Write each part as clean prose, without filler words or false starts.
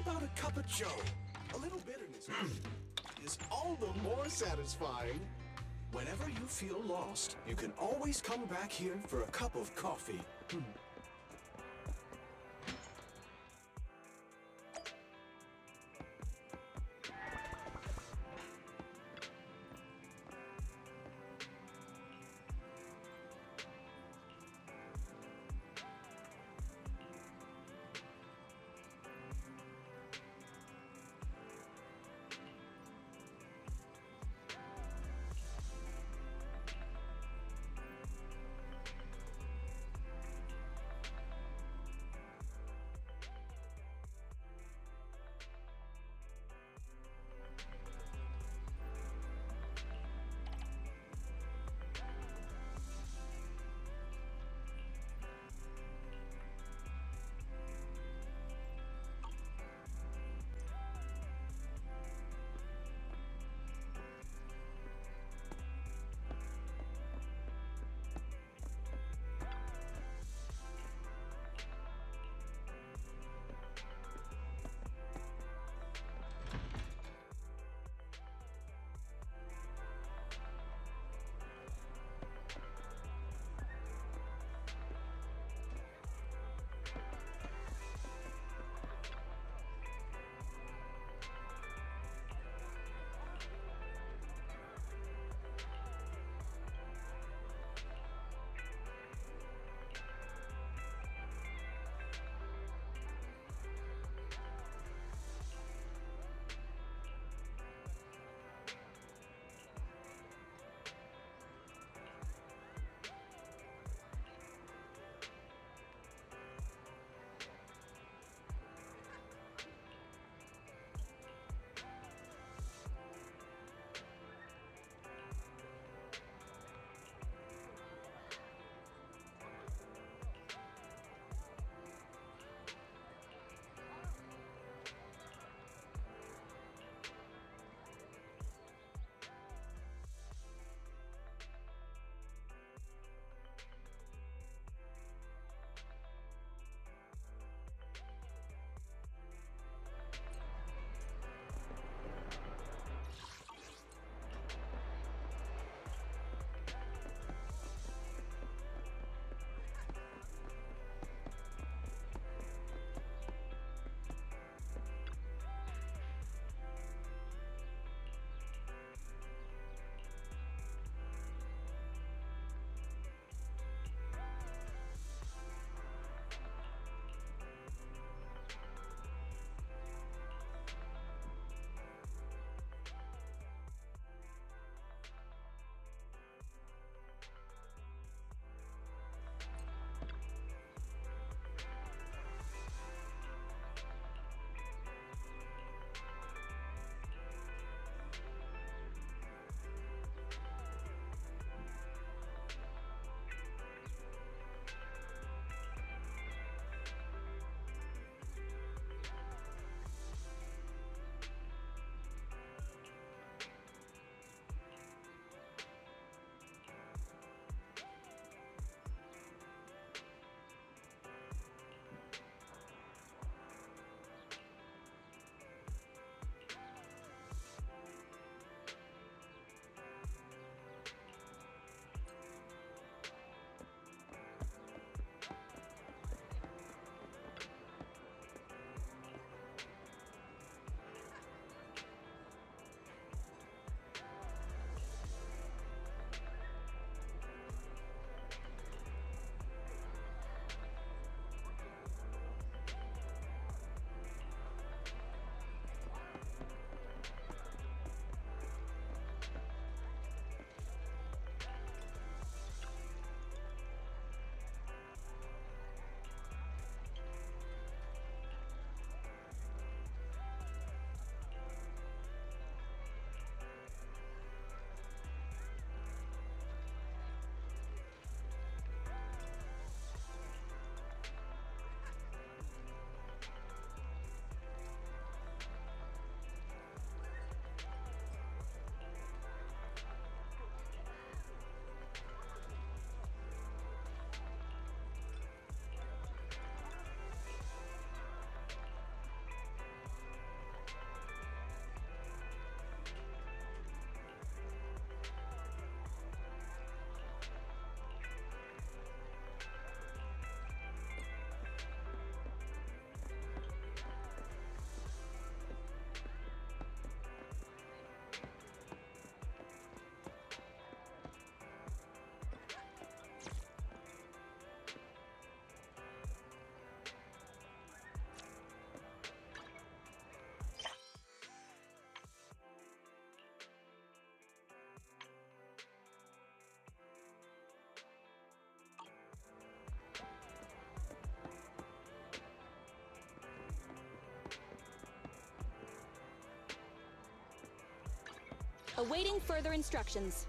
about a cup of joe? A little bitterness is all the more satisfying. Whenever you feel lost, you can always come back here for a cup of coffee. Awaiting further instructions.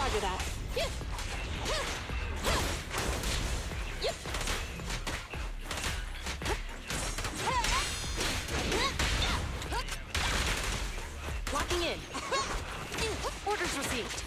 Roger that. Locking in. Orders received.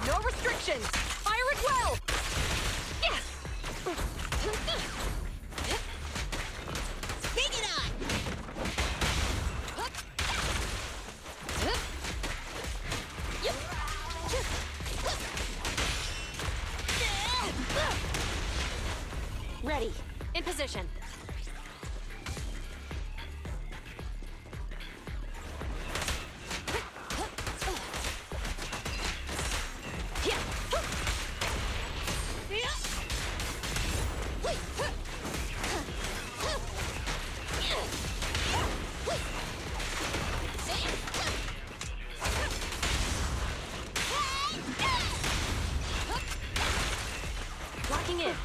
No restrictions! Fire it well! Speak it on! Ready. In position. Locking in.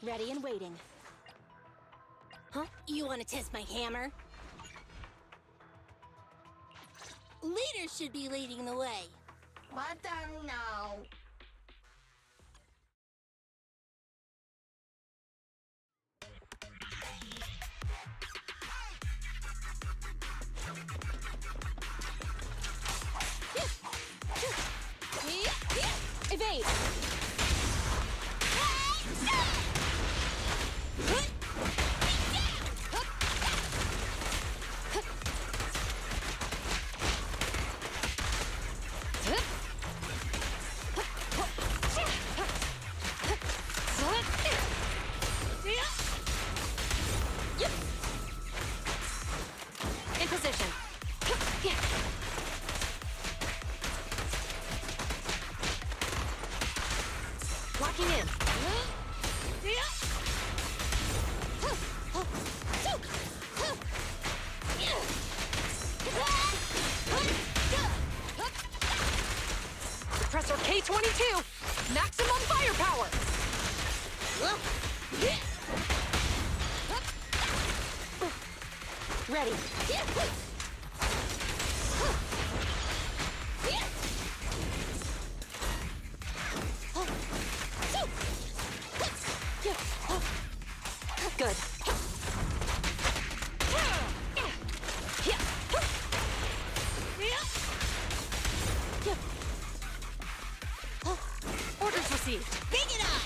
Ready and waiting. Huh? You want to test my hammer? Leader should be leading the way. What the no? Evade! In position. Suppressor K.2, maximum firepower. Ready. Good. Orders received. Pick it up!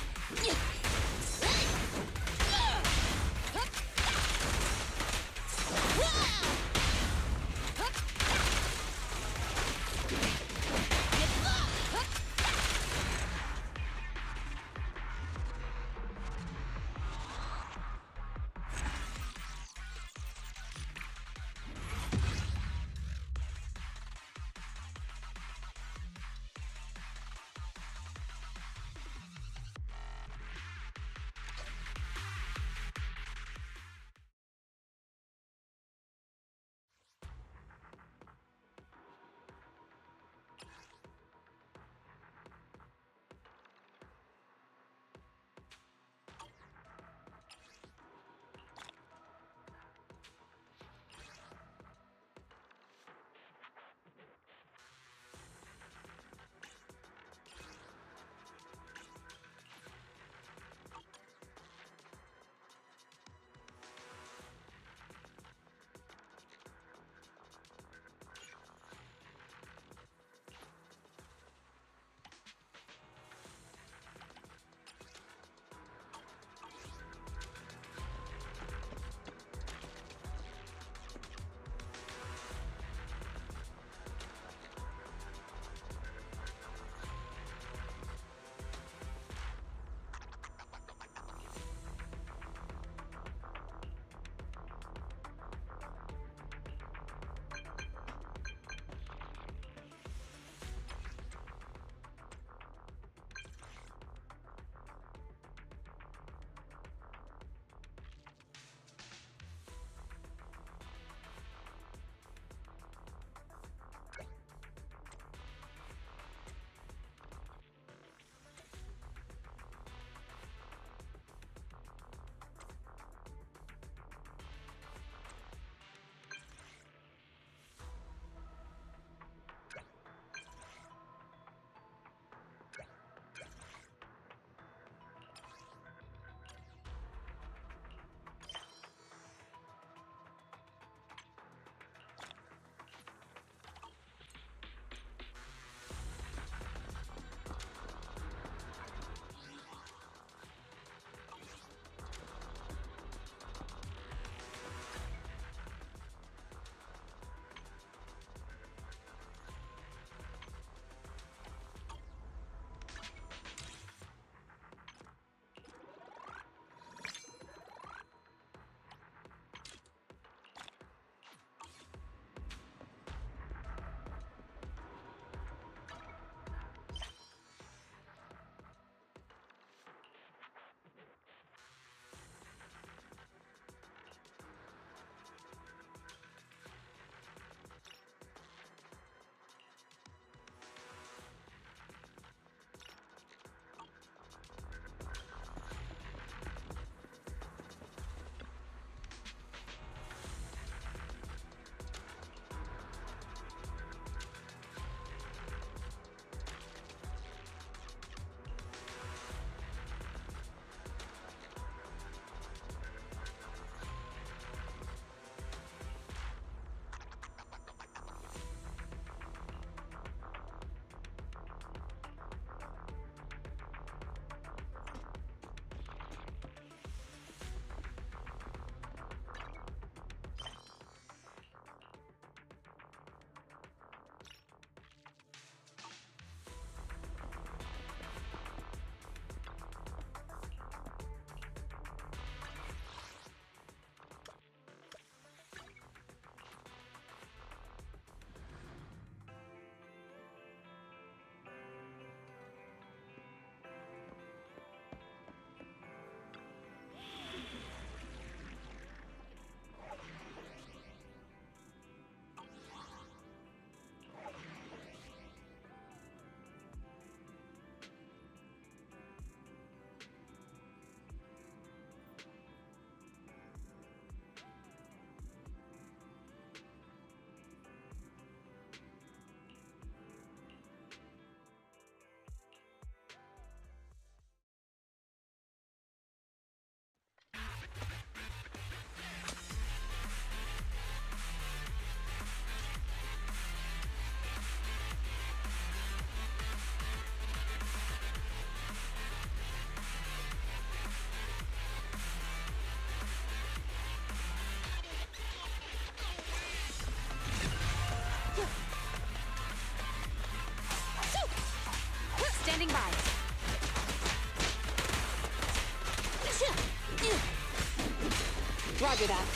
Roger that.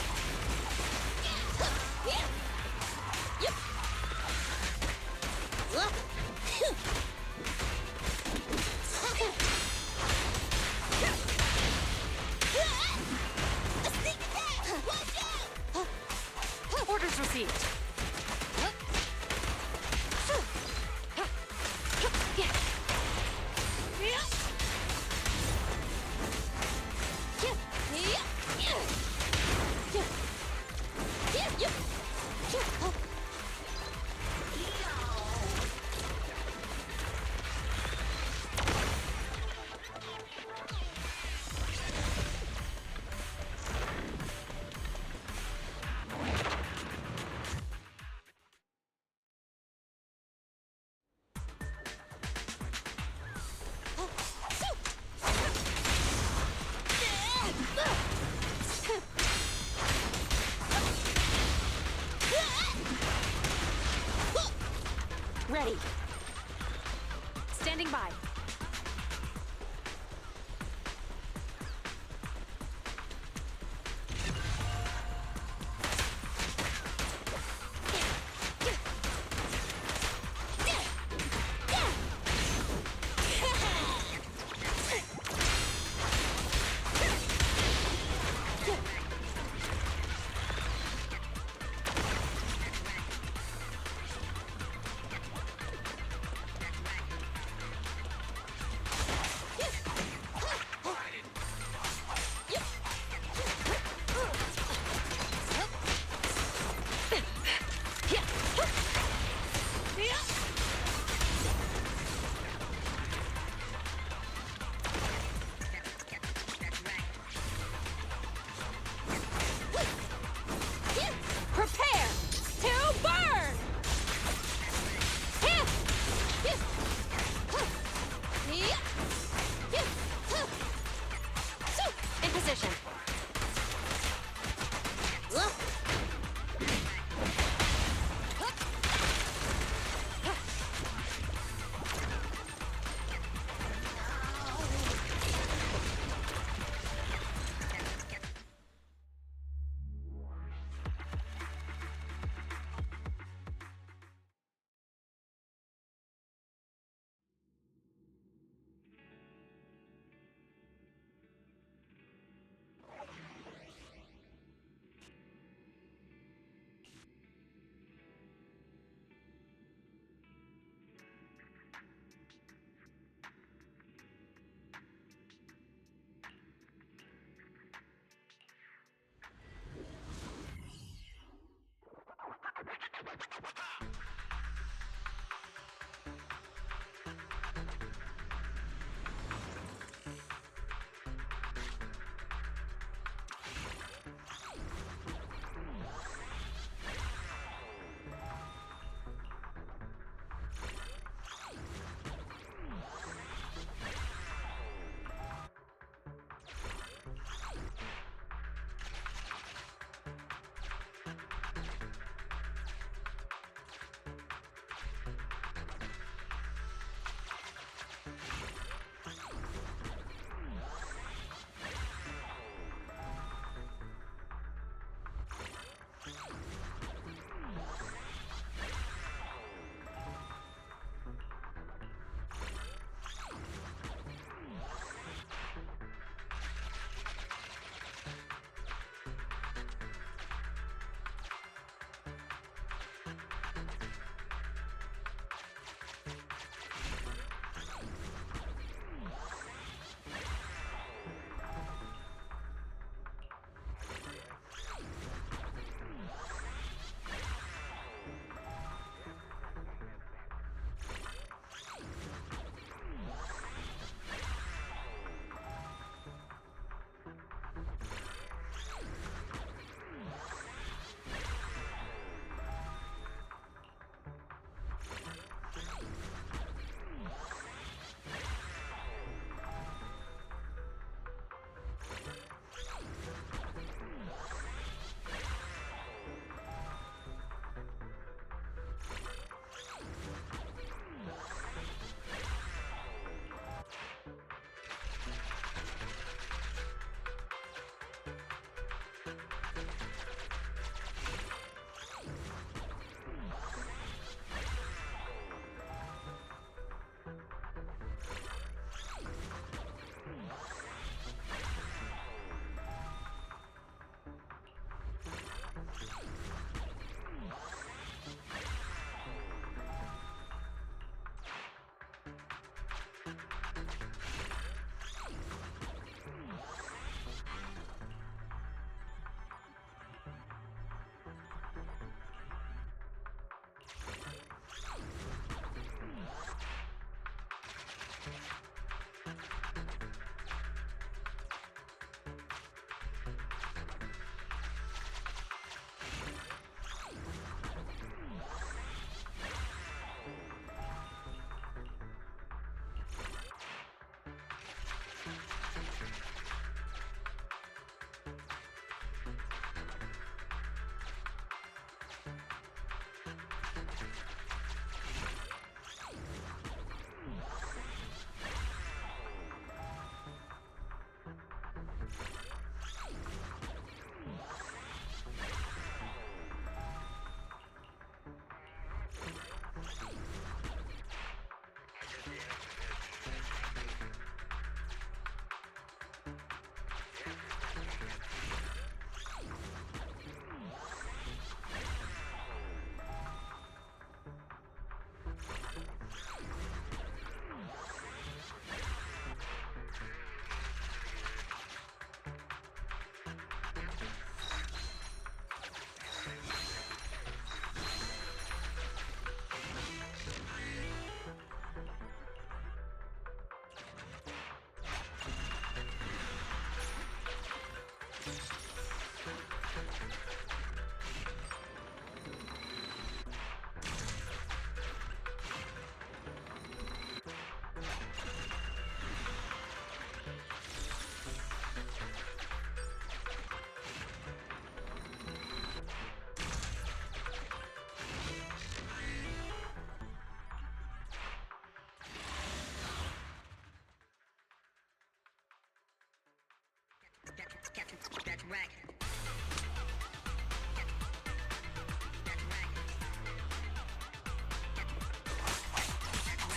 Orders received.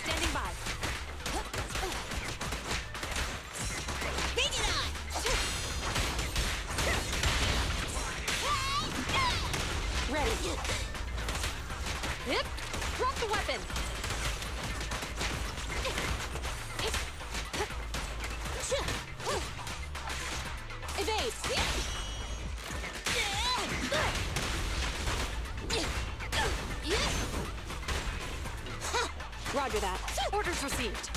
Standing by. Bring it on! Ready. Hip. Drop the weapon. Evade. Roger that. Orders received.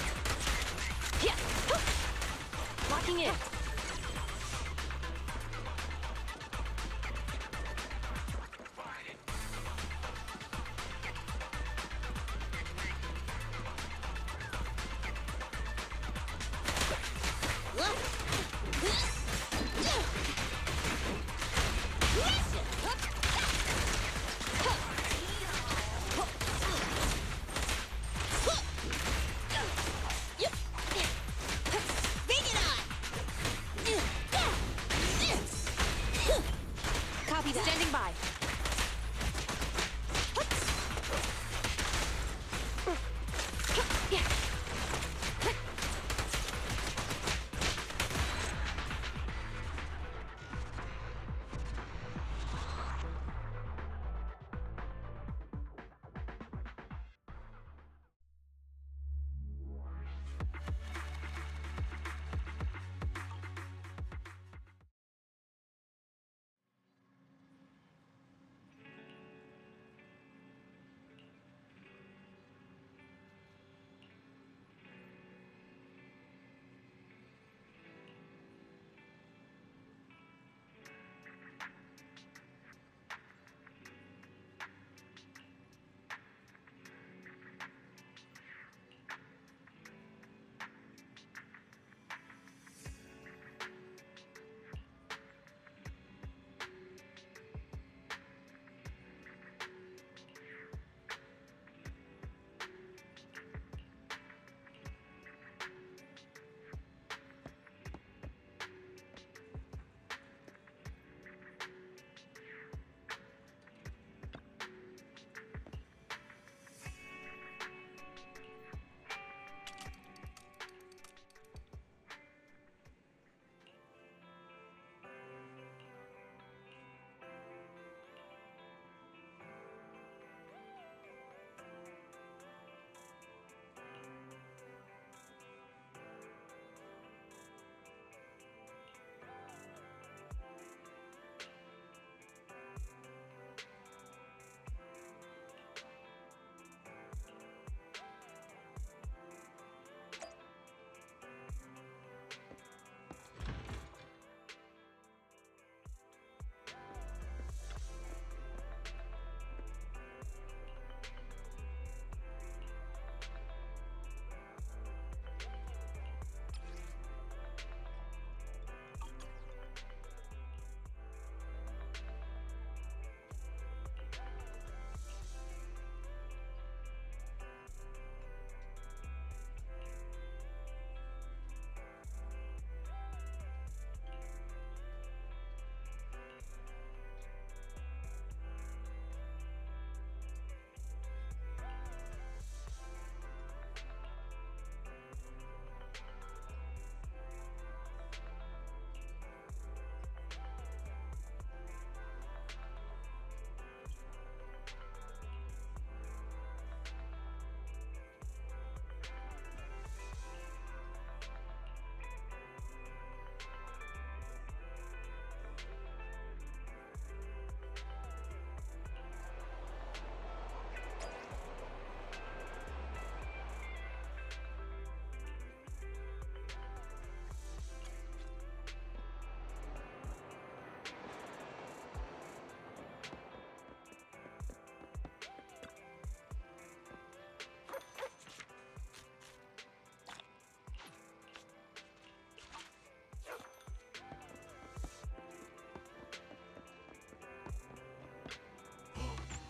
Yeah. Locking in. Copy that. Standing by.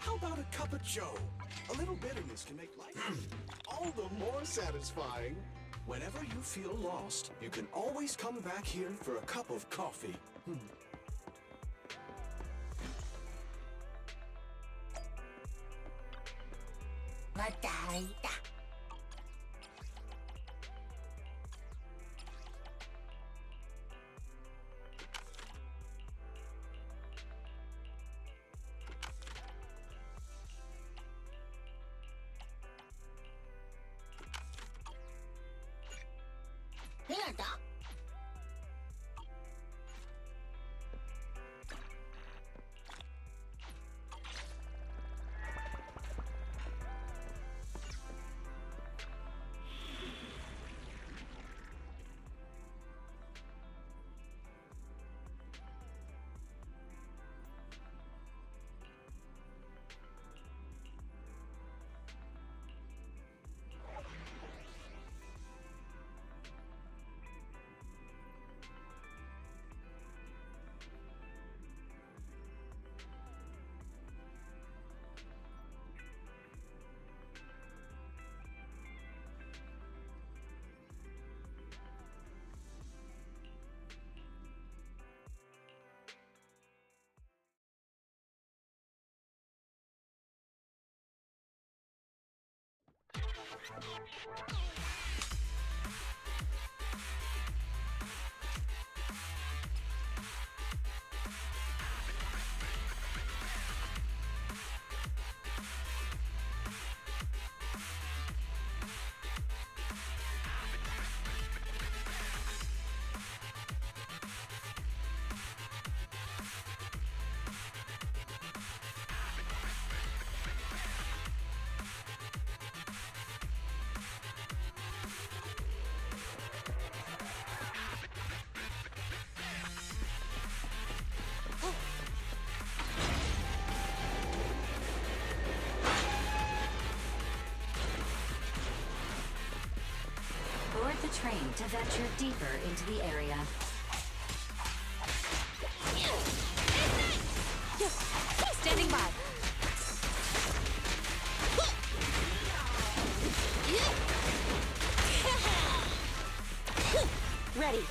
How about a cup of joe? A little bitterness can make life all the more satisfying. Whenever you feel lost, you can always come back here for a cup of coffee. また開いた。やだ。Board the train to venture deeper into the area. Standing by. Ready.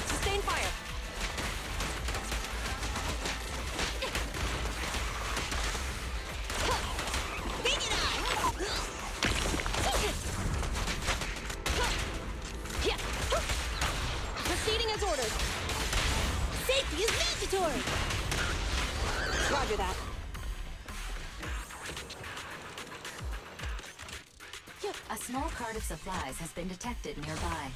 Sustain fire. Proceeding as ordered. Safety is mandatory! Roger that. A small cart of supplies has been detected nearby.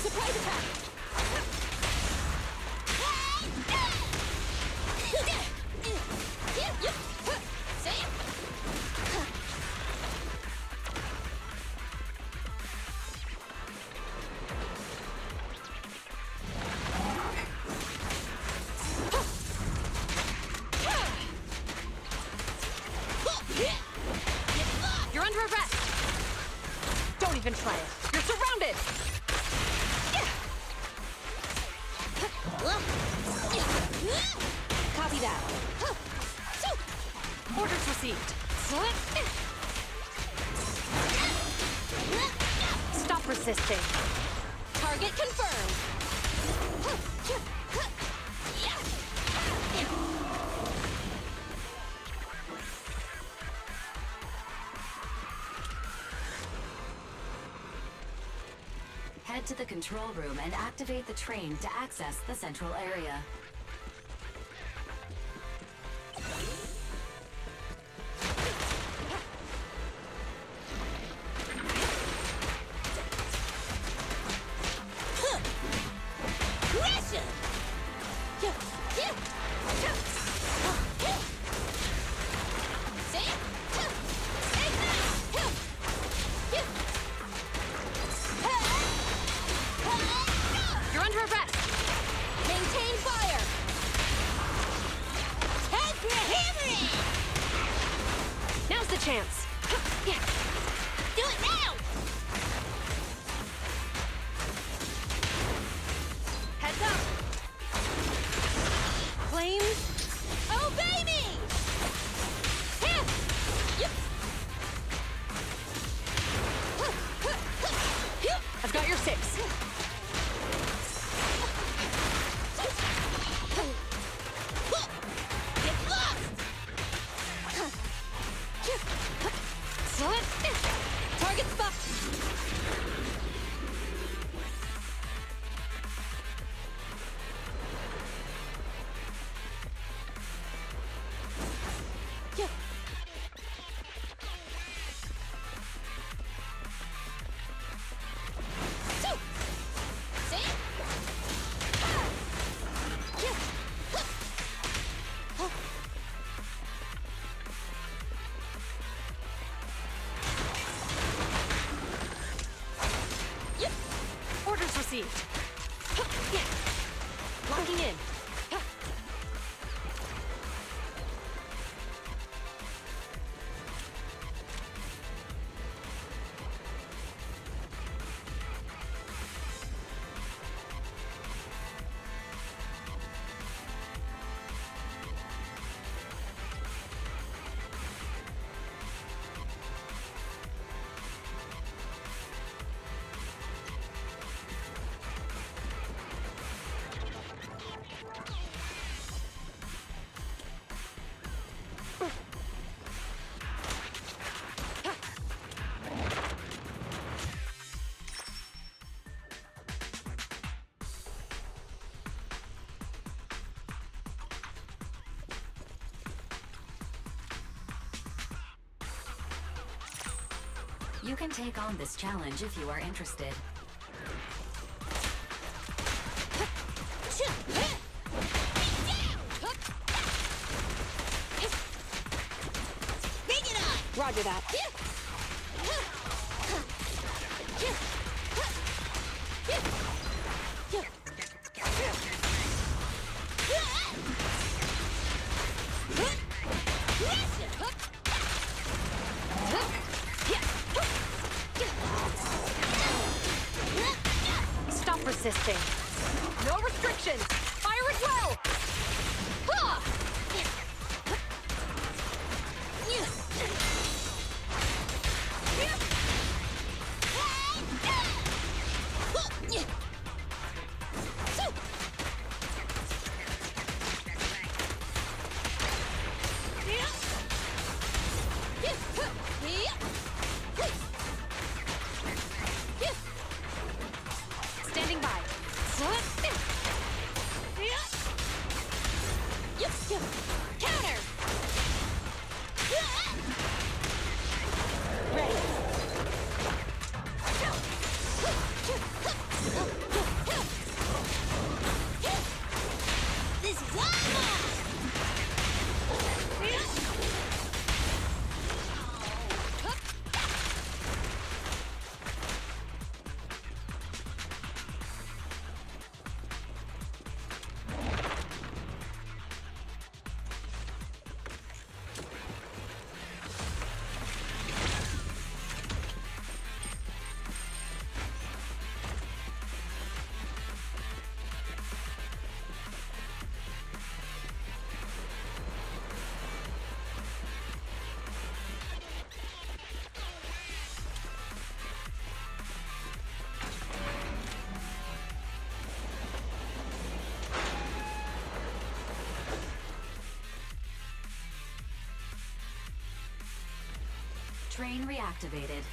Surprise attack. You're under arrest. Don't even try it. You're surrounded. Copy that. Orders received. Stop resisting. Target confirmed. Head to the control room and activate the train to access the central area. chance. Do it now! Heads up! Flames! Obey me! Here! Yep. I've got your 6. Get lost! Target spot! Yeah. So. See? Yeah. Yep. Orders received. Locking in. You can take on this challenge if you are interested. Bring it on! Roger that. Stop resisting. No restrictions. Fire at will. Ha! Standing by. Counter! Ready. This is awesome! Train reactivated.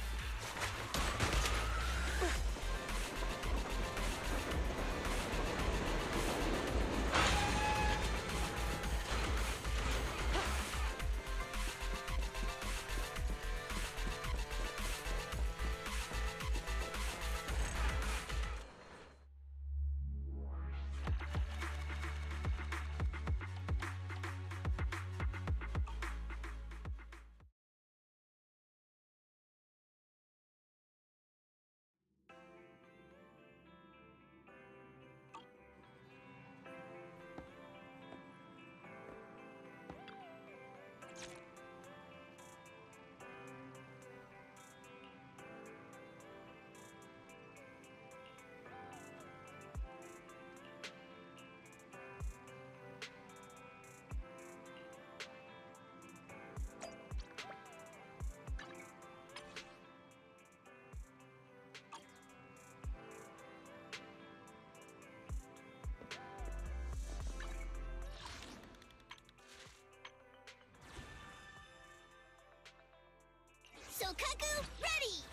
Cuckoo, ready!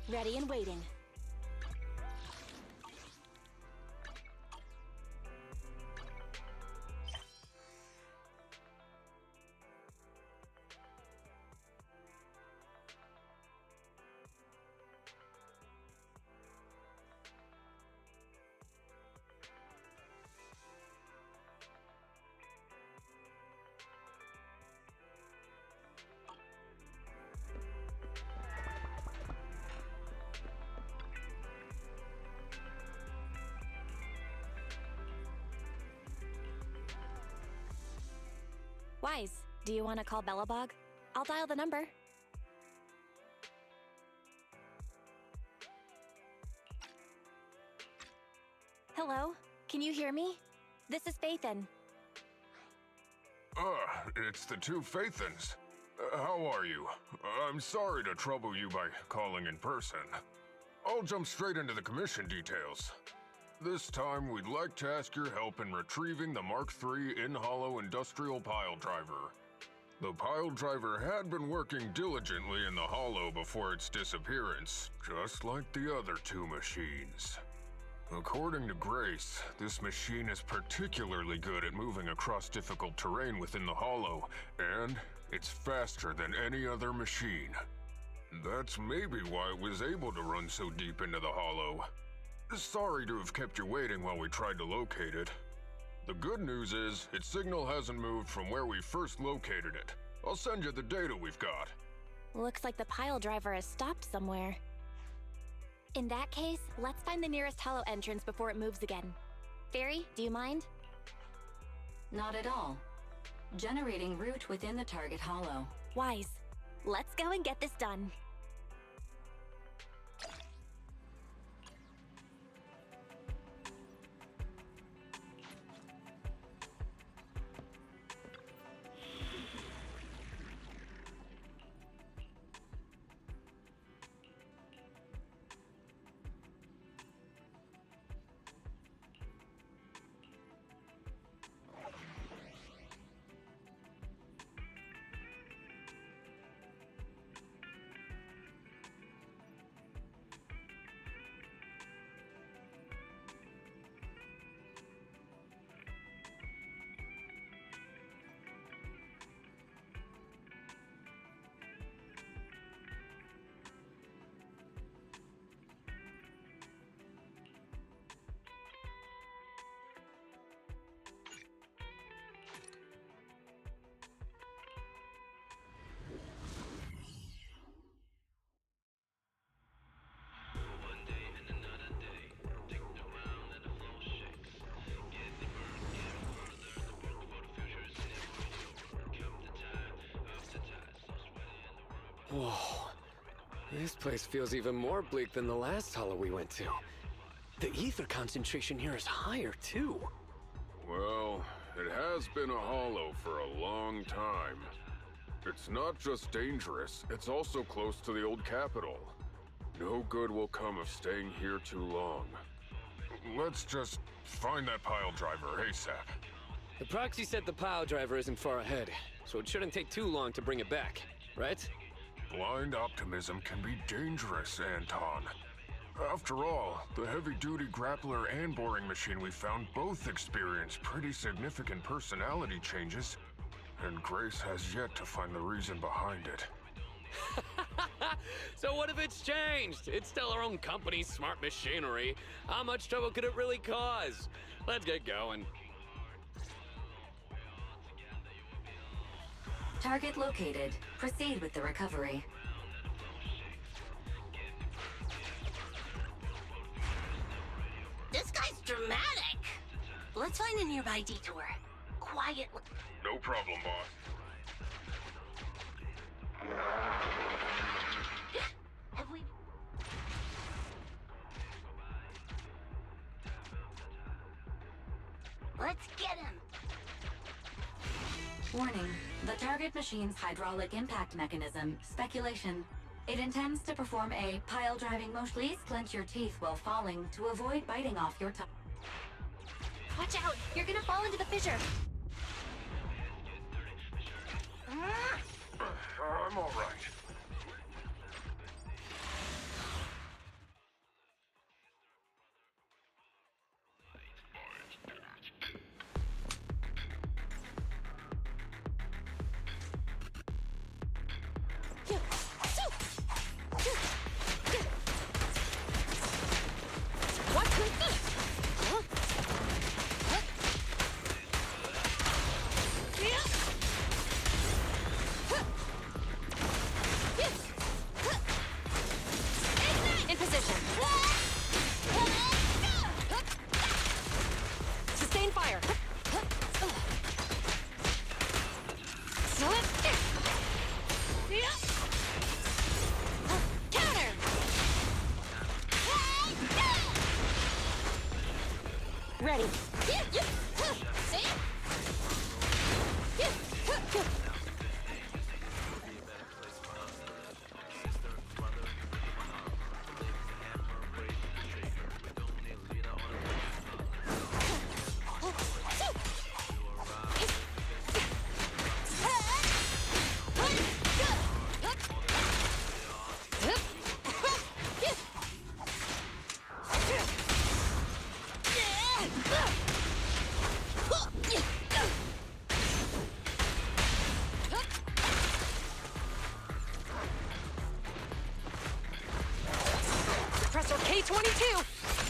Ready and waiting. Wise, do you want to call Belobog? I'll dial the number. Hello? Can you hear me? This is Faithin. It's the two Faithins. How are you? I'm sorry to trouble you by calling in person. I'll jump straight into the Commission details. This time, we'd like to ask your help in retrieving the Mark III in-hollow industrial pile driver. The pile driver had been working diligently in the hollow before its disappearance, just like the other two machines. According to Grace, this machine is particularly good at moving across difficult terrain within the hollow, and it's faster than any other machine. That's maybe why it was able to run so deep into the hollow. Sorry to have kept you waiting while we tried to locate it. The good news is, its signal hasn't moved from where we first located it. I'll send you the data we've got. Looks like the pile driver has stopped somewhere. In that case, let's find the nearest hollow entrance before it moves again. Fairy, do you mind? Not at all. Generating route within the target hollow. Wise. Let's go and get this done. This place feels even more bleak than the last hollow we went to. The ether concentration here is higher, too. Well, it has been a hollow for a long time. It's not just dangerous, it's also close to the old capital. No good will come of staying here too long. Let's just find that pile driver ASAP. The proxy said the pile driver isn't far ahead, so it shouldn't take too long to bring it back, right? Blind optimism can be dangerous, Anton. After all, the heavy-duty grappler and boring machine we found both experienced pretty significant personality changes, and Grace has yet to find the reason behind it. So what if it's changed? It's still our own company's smart machinery. How much trouble could it really cause? Let's get going. Target located. Proceed with the recovery. This guy's dramatic. Let's find a nearby detour. Quietly. No problem, boss. Have we... Let's get him. Warning. The target machine's hydraulic impact mechanism, speculation. It intends to perform a pile driving motion. Please clench your teeth while falling to avoid biting off your tongue. Watch out! You're gonna fall into the fissure! I'm all right. In position. Sustain fire. Counter! Ready. See? Compressor K-22!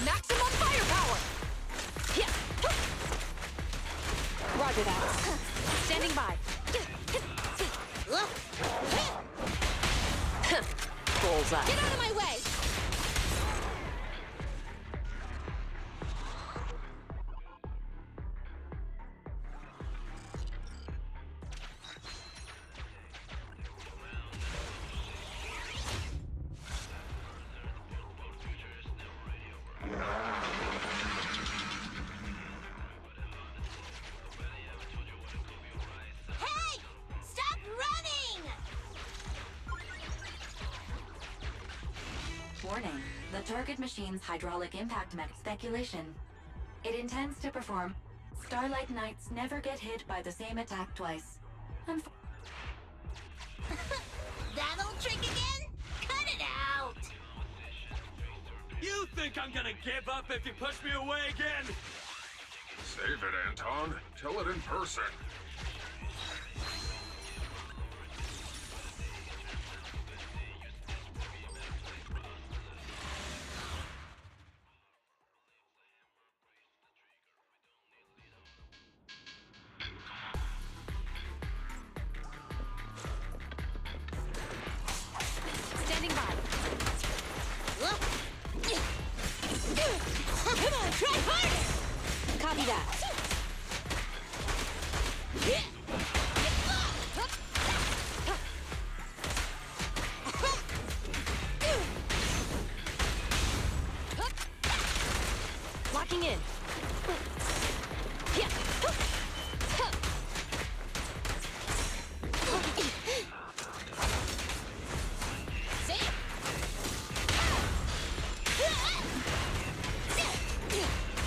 Maximum firepower! Yeah. Roger that. Standing by. Bullseye. Get out of my way! Hey! Stop running! Warning. The target machine's hydraulic impact speculation. It intends to perform. Starlight Knights never get hit by the same attack twice. That old trick again? Cut it out! You think I'm gonna give up if you push me away again? Save it, Anton. Tell it in person. Standing by. Come on, try harder! Copy that. Locking in. Yeah.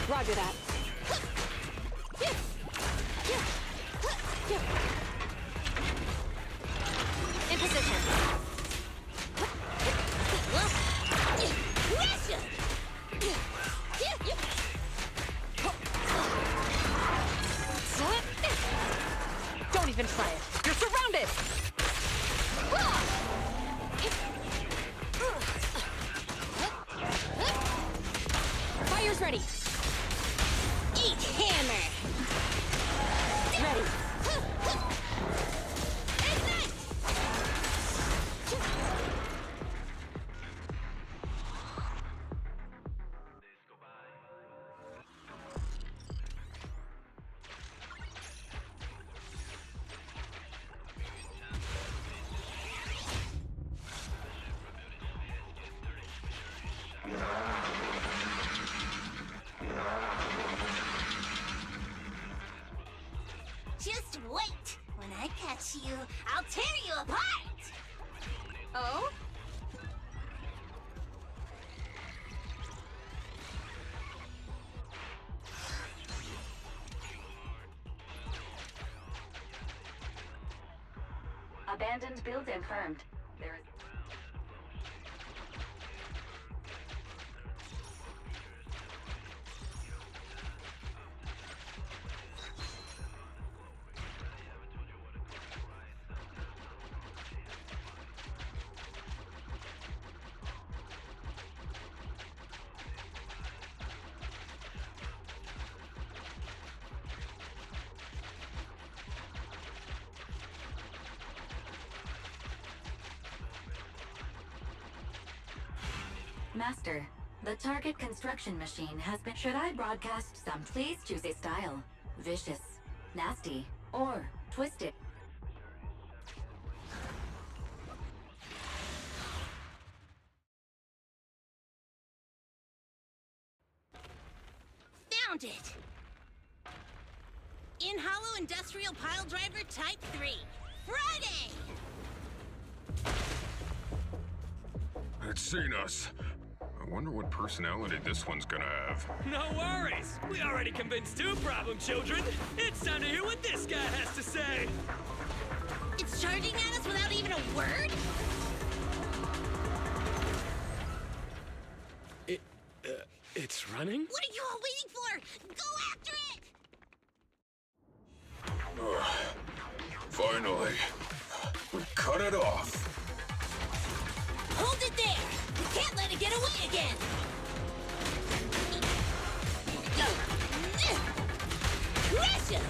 Roger that. In position. Don't even try it. You're surrounded! Fire's ready. Eat hammer! Ready. Ignite! Just wait! When I catch you, I'll tear you apart! Oh? Abandoned build confirmed. There is... Master, the target construction machine has been... Should I broadcast some? Please choose a style. Vicious, nasty, or twisted. Found it! In Hollow Industrial Pile Driver Type 3. Friday! It's seen us. I wonder what personality this one's gonna have. No worries. We already convinced two problem children. It's time to hear what this guy has to say. It's charging at us without even a word? It's running? What are you all waiting for? Go after it! Finally. We cut it off. Hold it there! You can't let it get away again! Crush him!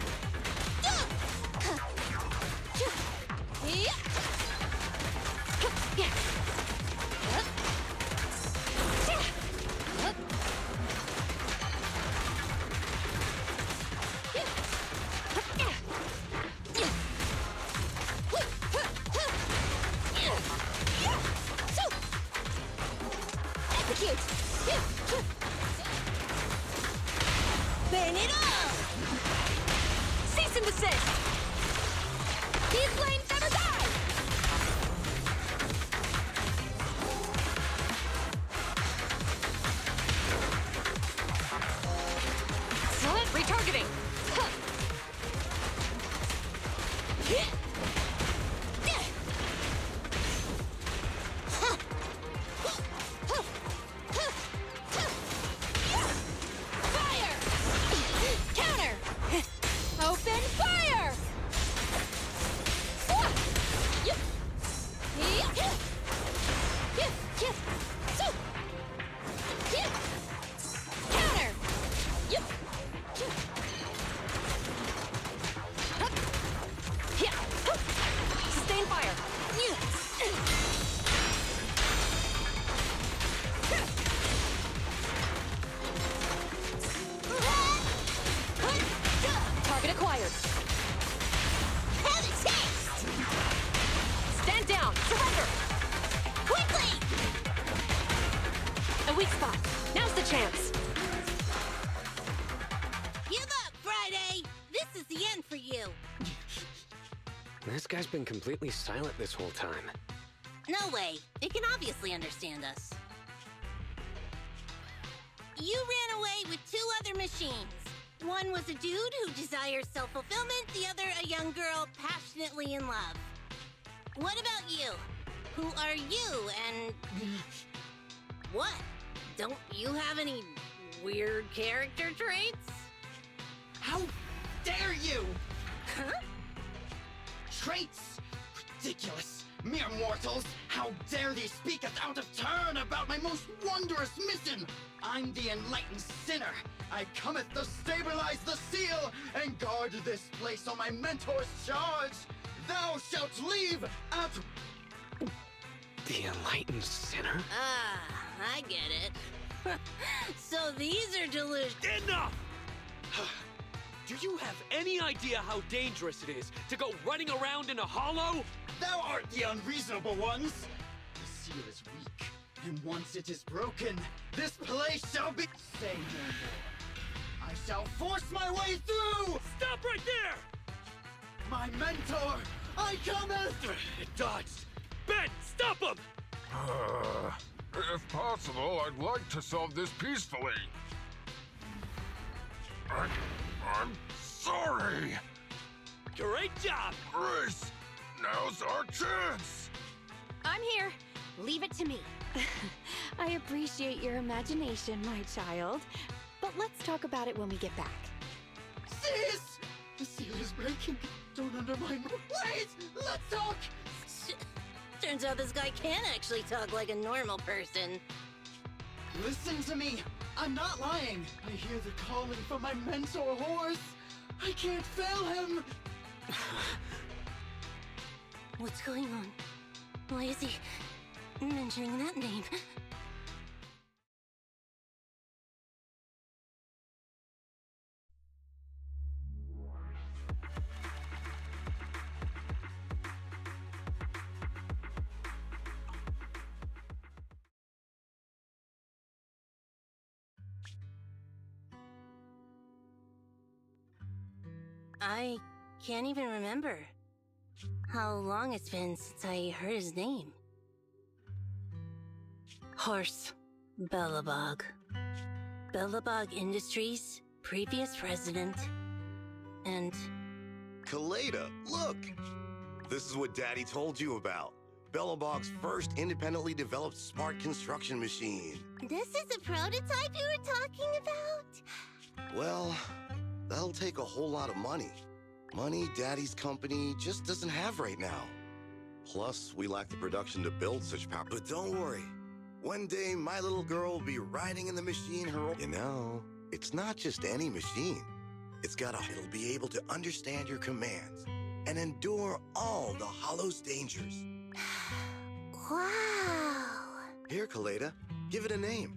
Burn it all! Cease and desist! These flames never die! Excellent! Retargeting! Fire! Counter! Open fire! Counter! Sustain fire! Target acquired. Have a taste! Stand down! Surrender! Quickly! A weak spot. Now's the chance. for you. This guy's been completely silent this whole time. No way. It can obviously understand us. You ran away with 2 other machines. One was a dude who desires self-fulfillment, the other a young girl passionately in love. What about you? Who are you, and... What? Don't you have any weird character traits? How dare you! Huh? Traits? Ridiculous! Mere mortals! How dare they speak us out of turn about my most wondrous mission! I'm the enlightened sinner! I cometh to stabilize the seal and guard this place on my mentor's charge! Thou shalt leave at... The enlightened sinner? Ah, I get it. So these are delusions. Enough! Do you have any idea how dangerous it is to go running around in a hollow? Thou art the unreasonable ones! The seal is weak, and once it is broken, this place shall be... Say no more. I shall force my way through! Stop right there! My mentor, I cometh! It dodged. Ben, stop him! If possible, I'd like to solve this peacefully. I'm sorry. Great job! Grace, now's our chance. I'm here. Leave it to me. I appreciate your imagination, my child. But let's talk about it when we get back. Sis! The seal is breaking. Don't undermine me. Wait! Let's talk! Turns out this guy can actually talk like a normal person. Listen to me. I'm not lying. I hear the calling from my mentor horse. I can't fail him. What's going on? Why is he mentioning that name? I can't even remember how long it's been since I heard his name. Horse. Belobog. Belobog Industries, previous president, and... Koleda, look! This is what Daddy told you about. Belobog's first independently developed smart construction machine. This is the prototype you were talking about? Well, that'll take a whole lot of money. Money Daddy's company just doesn't have right now. Plus, we lack the production to build such power. But don't worry. One day, my little girl will be riding in the machine her... You know, it's not just any machine. It'll be able to understand your commands and endure all the Hollow's dangers. Wow! Here, Koleda, give it a name.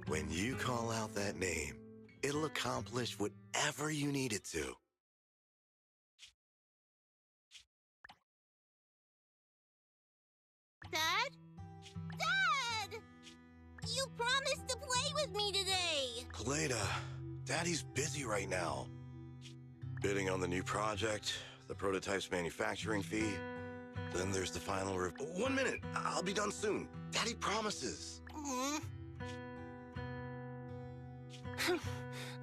When you call out that name, it'll accomplish whatever you need it to. Dad? Dad! You promised to play with me today! Koleda, Daddy's busy right now. Bidding on the new project, the prototype's manufacturing fee. Then there's the final 1 minute, I'll be done soon. Daddy promises.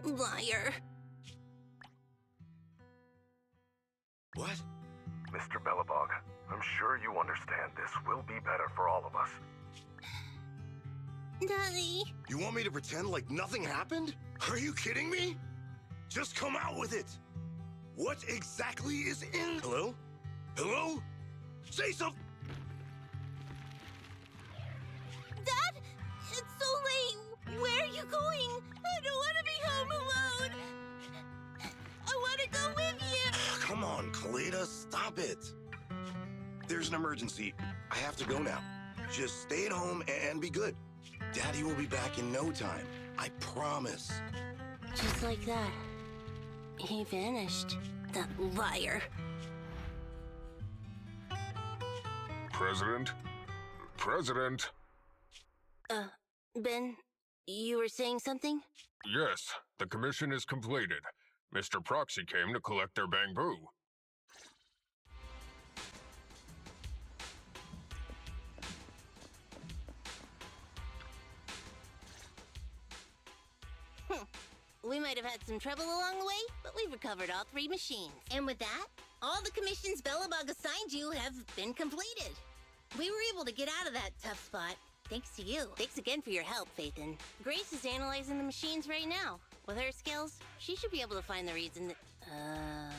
Liar. What? Mr. Belobog, I'm sure you understand this will be better for all of us. Daddy. You want me to pretend like nothing happened? Are you kidding me? Just come out with it. What exactly is in... Hello? Hello? Say something! Dad, it's so late. Where are you going? I don't want to be home alone. I want to go with you. Come on, Koleda, stop it. There's an emergency. I have to go now. Just stay at home and be good. Daddy will be back in no time. I promise. Just like that. He vanished. That liar. President? President? Ben, you were saying something? Yes, the commission is completed. Mr. Proxy came to collect their bamboo. We might have had some trouble along the way, but we've recovered all 3 machines. And with that, all the commissions Belobog assigned you have been completed. We were able to get out of that tough spot, thanks to you. Thanks again for your help, Phaethon. Grace is analyzing the machines right now. With her skills, she should be able to find the reason that...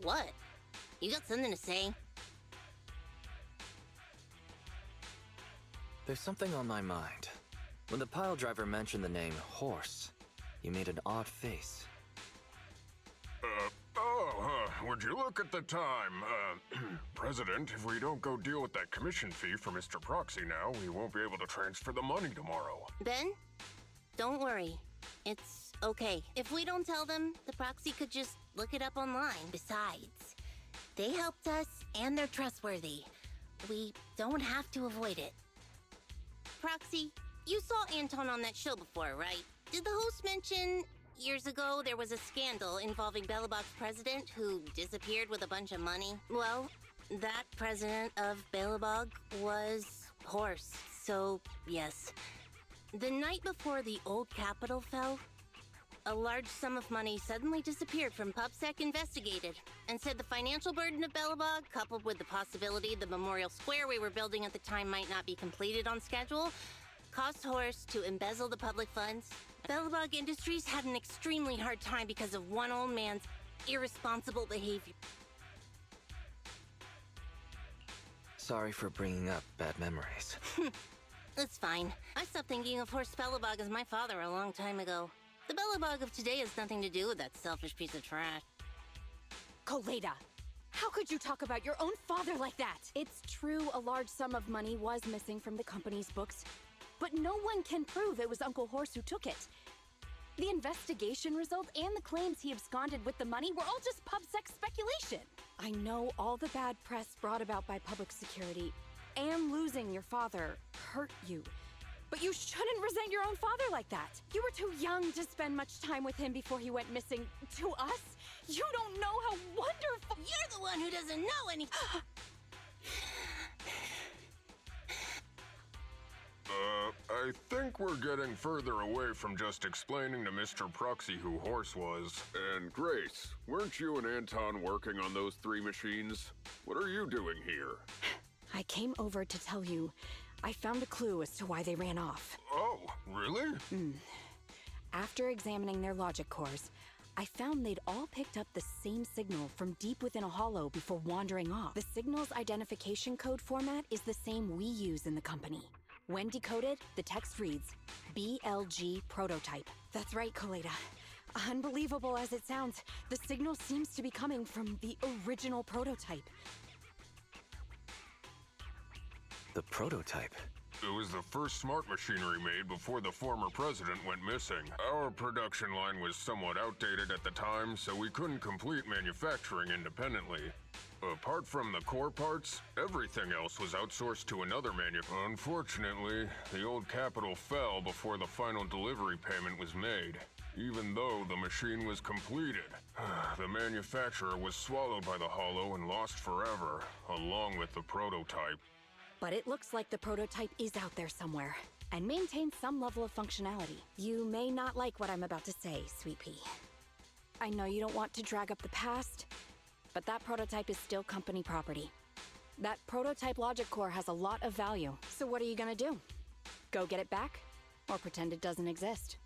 What? You got something to say? There's something on my mind. When the pile driver mentioned the name Horse, you made an odd face. Would you look at the time? President, if we don't go deal with that commission fee for Mr. Proxy now, we won't be able to transfer the money tomorrow. Ben, don't worry. It's okay. If we don't tell them, the Proxy could just look it up online. Besides, they helped us and they're trustworthy. We don't have to avoid it. Proxy, you saw Anton on that show before, right? Did the host mention years ago there was a scandal involving Belobog's president who disappeared with a bunch of money? Well, that president of Belobog was Horse, so yes. The night before the old capital fell, a large sum of money suddenly disappeared from PubSec Investigated and said the financial burden of Belobog, coupled with the possibility the memorial square we were building at the time might not be completed on schedule, caused Horse to embezzle the public funds. Belobog Industries had an extremely hard time because of one old man's irresponsible behavior. Sorry for bringing up bad memories. It's fine. I stopped thinking of Horst Belobog as my father a long time ago. The Belobog of today has nothing to do with that selfish piece of trash. Koleda, how could you talk about your own father like that? It's true a large sum of money was missing from the company's books, but no one can prove it was Uncle Horse who took it. The investigation results and the claims he absconded with the money were all just PubSec speculation. I know all the bad press brought about by public security and losing your father hurt you. But you shouldn't resent your own father like that. You were too young to spend much time with him before he went missing. To us, you don't know how wonderful— You're the one who doesn't know any— I think we're getting further away from just explaining to Mr. Proxy who Horse was. And Grace, weren't you and Anton working on those 3 machines? What are you doing here? I came over to tell you I found a clue as to why they ran off. Oh, really? After examining their logic cores, I found they'd all picked up the same signal from deep within a hollow before wandering off. The signal's identification code format is the same we use in the company. When decoded, the text reads, BLG prototype. That's right, Koleda. Unbelievable as it sounds, the signal seems to be coming from the original prototype. The prototype? It was the first smart machinery made before the former president went missing. Our production line was somewhat outdated at the time, so we couldn't complete manufacturing independently. Apart from the core parts, everything else was outsourced to another manufacturer. Unfortunately, the old capital fell before the final delivery payment was made. Even though the machine was completed, the manufacturer was swallowed by the hollow and lost forever, along with the prototype. But it looks like the prototype is out there somewhere, and maintains some level of functionality. You may not like what I'm about to say, Sweet Pea. I know you don't want to drag up the past, but that prototype is still company property. That prototype logic core has a lot of value. So what are you gonna do? Go get it back? Or pretend it doesn't exist?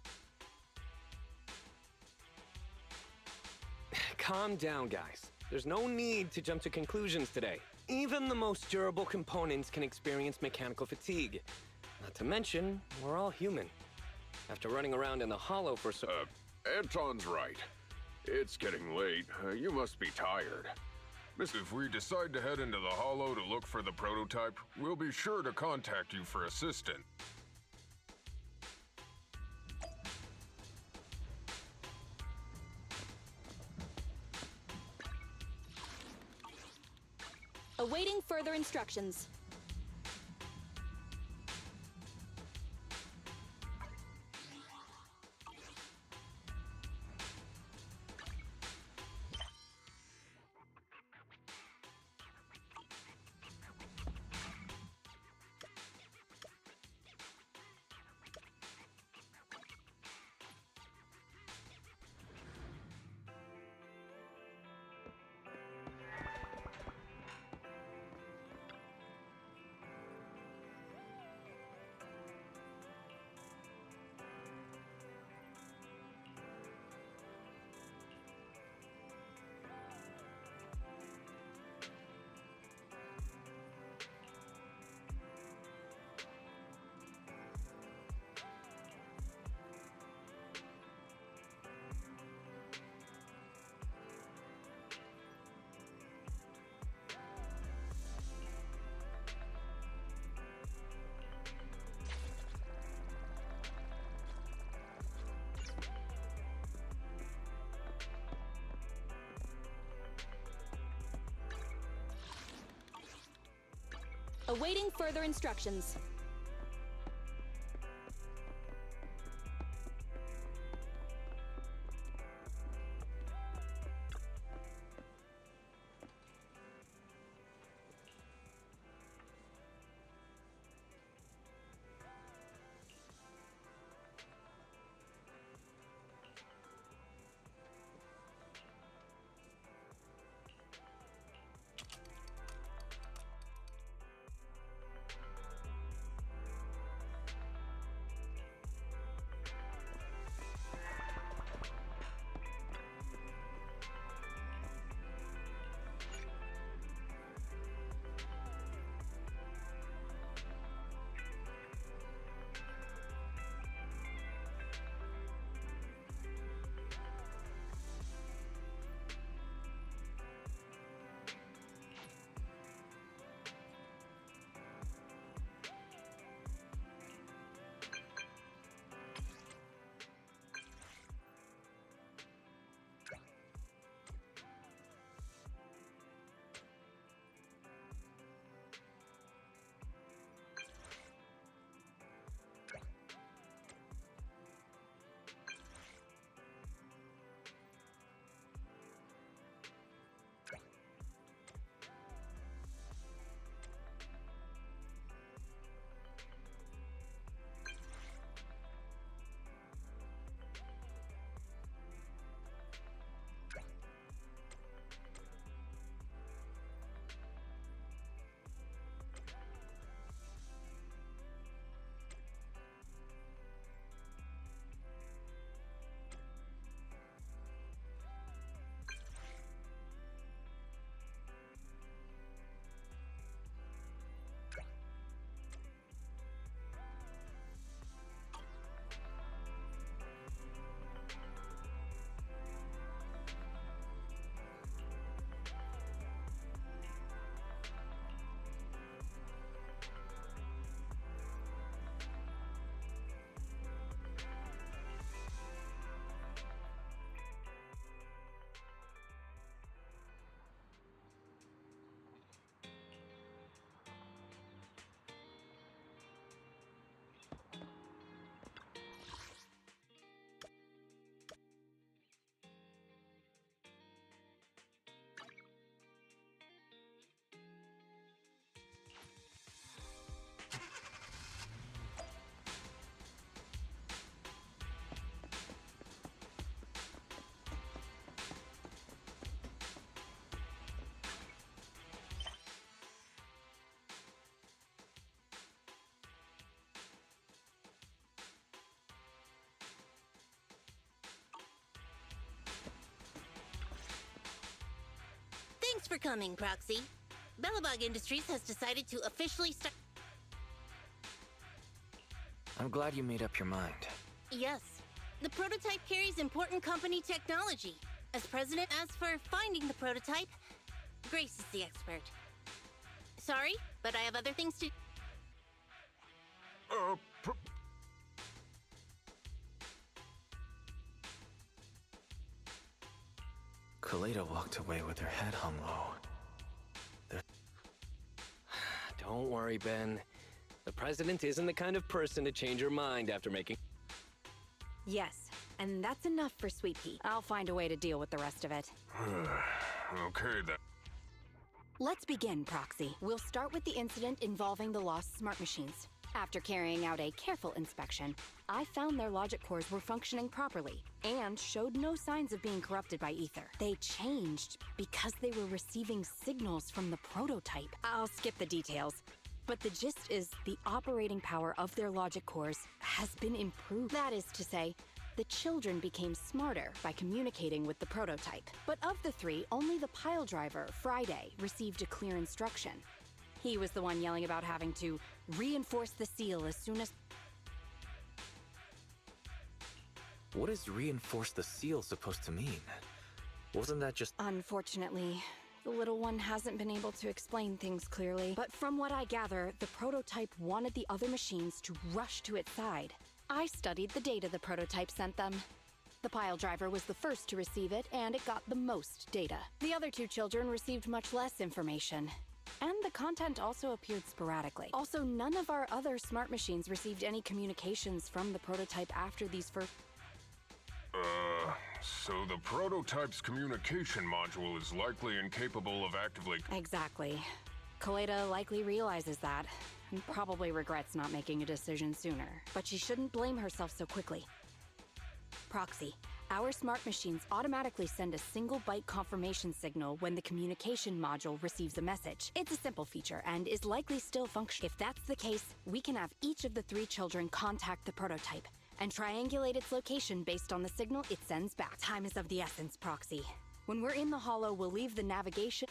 Calm down, guys. There's no need to jump to conclusions today. Even the most durable components can experience mechanical fatigue. Not to mention, we're all human. After running around in the hollow for so— Anton's right. It's getting late. You must be tired. If we decide to head into the hollow to look for the prototype, we'll be sure to contact you for assistance. Awaiting further instructions. Awaiting further instructions. Thanks for coming, Proxy. Belobog Industries has decided to officially start... I'm glad you made up your mind. Yes. The prototype carries important company technology. As president, as for finding the prototype, Grace is the expert. Sorry, but I have other things to... Koleda walked away with her head hung low. Don't worry, Ben. The president isn't the kind of person to change her mind after making... Yes, and that's enough for Sweet Pea. I'll find a way to deal with the rest of it. Okay, then. Let's begin, Proxy. We'll start with the incident involving the lost smart machines. After carrying out a careful inspection, I found their logic cores were functioning properly and showed no signs of being corrupted by ether. They changed because they were receiving signals from the prototype. I'll skip the details, but the gist is the operating power of their logic cores has been improved. That is to say, the children became smarter by communicating with the prototype. But of the three, only the pile driver, Friday, received a clear instruction. He was the one yelling about having to reinforce the seal as soon as... What is reinforce the seal supposed to mean? Wasn't that just... Unfortunately, the little one hasn't been able to explain things clearly. But from what I gather, the prototype wanted the other machines to rush to its side. I studied the data the prototype sent them. The pile driver was the first to receive it, and it got the most data. The other two children received much less information. And the content also appeared sporadically. Also, none of our other smart machines received any communications from the prototype after these first... So the prototype's communication module is likely incapable of actively... Exactly. Koleda likely realizes that, and probably regrets not making a decision sooner. But she shouldn't blame herself so quickly. Proxy, our smart machines automatically send a single byte confirmation signal when the communication module receives a message. It's a simple feature and is likely still functional. If that's the case, we can have each of the 3 children contact the prototype and triangulate its location based on the signal it sends back. Time is of the essence, Proxy. When we're in the Hollow, we'll leave the navigation...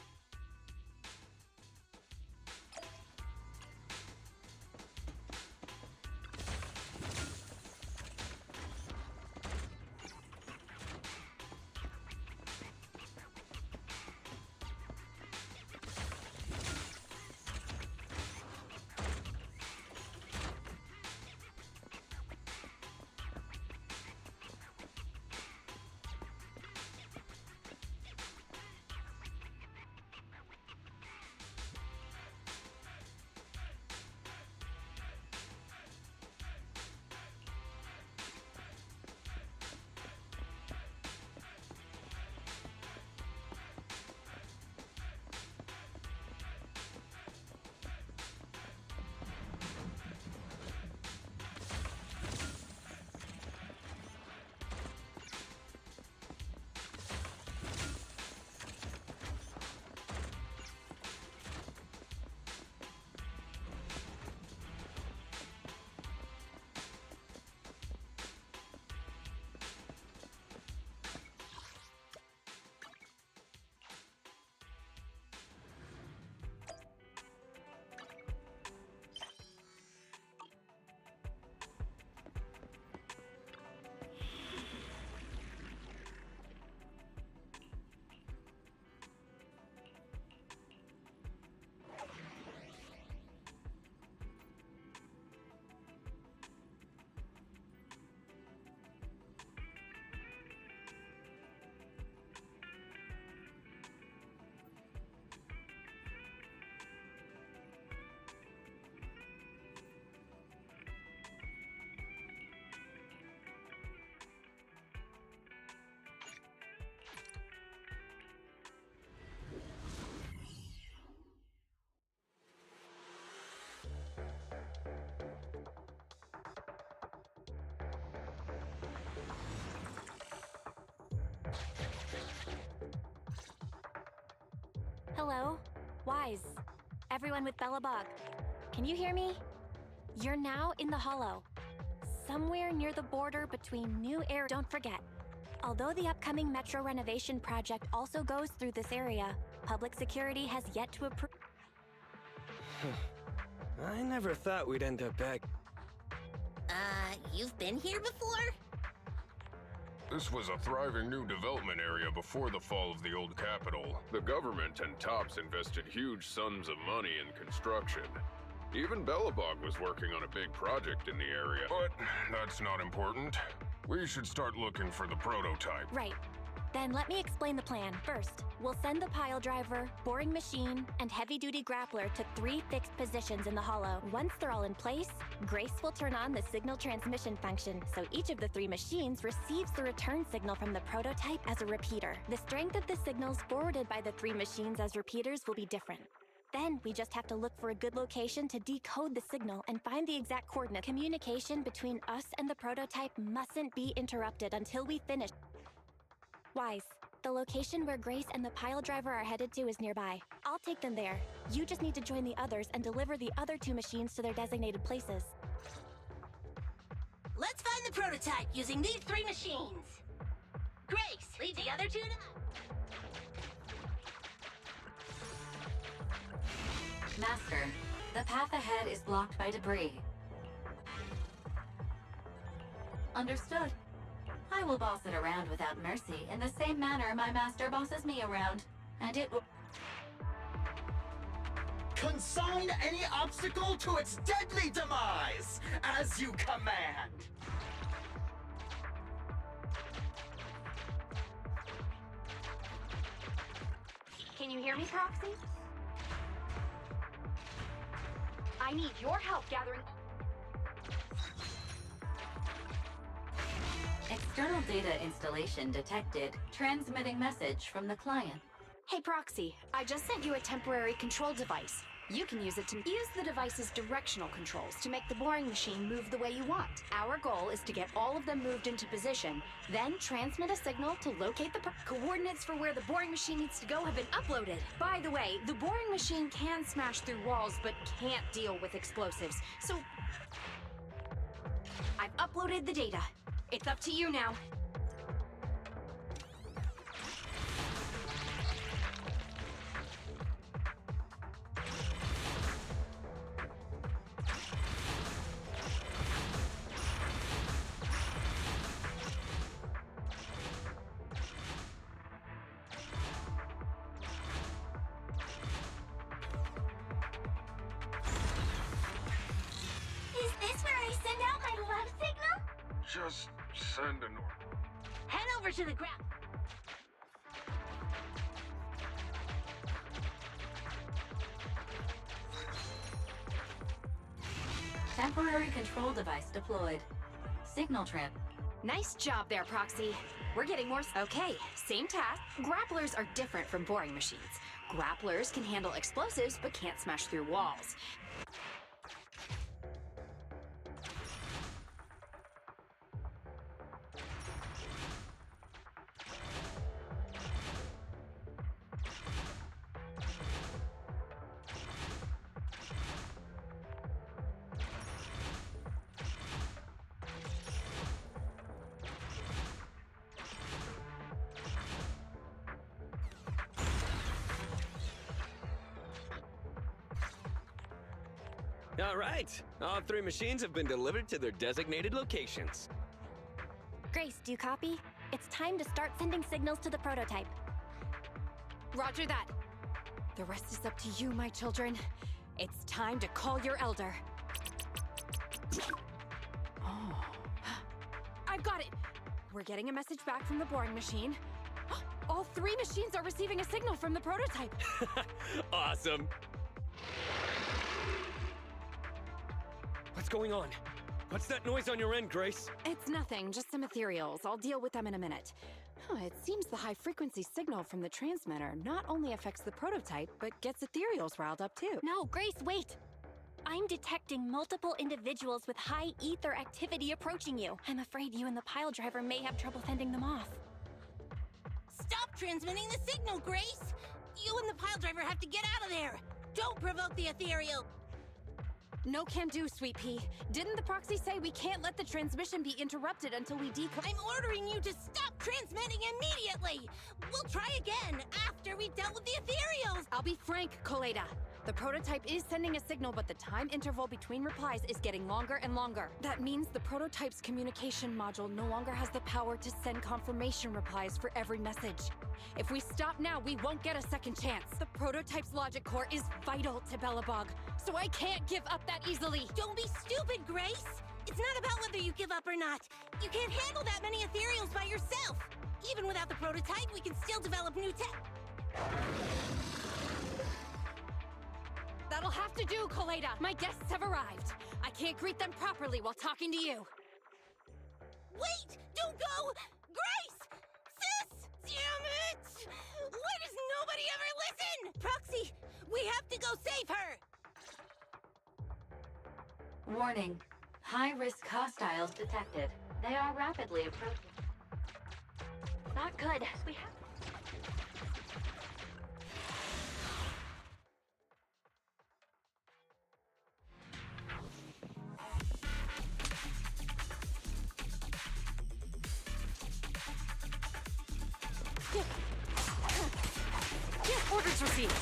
Hello? Wise. Everyone with Belobog. Can you hear me? You're now in the Hollow. Somewhere near the border between new area. Don't forget, although the upcoming metro renovation project also goes through this area, public security has yet to approve. I never thought we'd end up back. You've been here before? This was a thriving new development area before the fall of the old capital. The government and TOPS invested huge sums of money in construction. Even Belobog was working on a big project in the area. But that's not important. We should start looking for the prototype. Right. Then let me explain the plan. First, we'll send the pile driver, boring machine, and heavy-duty grappler to 3 fixed positions in the Hollow. Once they're all in place, Grace will turn on the signal transmission function, so each of the 3 machines receives the return signal from the prototype as a repeater. The strength of the signals forwarded by the 3 machines as repeaters will be different. Then we just have to look for a good location to decode the signal and find the exact coordinate. Communication between us and the prototype mustn't be interrupted until we finish. Wise, the location where Grace and the pile driver are headed to is nearby. I'll take them there. You just need to join the others and deliver the other 2 machines to their designated places. Let's find the prototype using these 3 machines. Grace, lead the other 2 to... Master, the path ahead is blocked by debris. Understood. I will boss it around without mercy in the same manner my master bosses me around, and it will... Consign any obstacle to its deadly demise, as you command! Can you hear me, Proxy? I need your help gathering... External data installation detected. Transmitting message from the client. Hey, Proxy, I just sent you a temporary control device. You can use it to use the device's directional controls to make the boring machine move the way you want. Our goal is to get all of them moved into position, then transmit a signal to locate the coordinates for where the boring machine needs to go have been uploaded. By the way, the boring machine can smash through walls but can't deal with explosives, so I've uploaded the data. It's up to you now. Is this where I send out my love signal? Just send an order. Head over to the ground. Temporary control device deployed. Signal trip. Nice job there, Proxy. We're getting more... Okay, same task. Grapplers are different from boring machines. Grapplers can handle explosives but can't smash through walls. All right. All three machines have been delivered to their designated locations. Grace, do you copy? It's time to start sending signals to the prototype. Roger that. The rest is up to you, my children. It's time to call your elder. Oh. I've got it! We're getting a message back from the boring machine. All three machines are receiving a signal from the prototype. Awesome. What's going on? What's that noise on your end, Grace? It's nothing, just some ethereals. I'll deal with them in a minute. It seems the high-frequency signal from the transmitter not only affects the prototype, but gets ethereals riled up too. No, Grace, wait! I'm detecting multiple individuals with high ether activity approaching you. I'm afraid you and the pile driver may have trouble fending them off. Stop transmitting the signal, Grace! You and the pile driver have to get out of there! Don't provoke the ethereal! No can do, Sweet Pea. Didn't the proxy say we can't let the transmission be interrupted until we I'm ordering you to stop transmitting immediately! We'll try again after we've dealt with the ethereals! I'll be frank, Koleda. The prototype is sending a signal, but the time interval between replies is getting longer and longer. That means the prototype's communication module no longer has the power to send confirmation replies for every message. If we stop now, we won't get a second chance. The prototype's logic core is vital to Belobog, so I can't give up that easily. Don't be stupid, Grace! It's not about whether you give up or not. You can't handle that many ethereals by yourself. Even without the prototype, we can still develop new tech. That'll have to do, Koleda. My guests have arrived. I can't greet them properly while talking to you. Wait! Don't go! Grace! Sis! Damn it! Why does nobody ever listen? Proxy, we have to go save her! Warning. High-risk hostiles detected. They are rapidly approaching. Not good. We have... Orders received.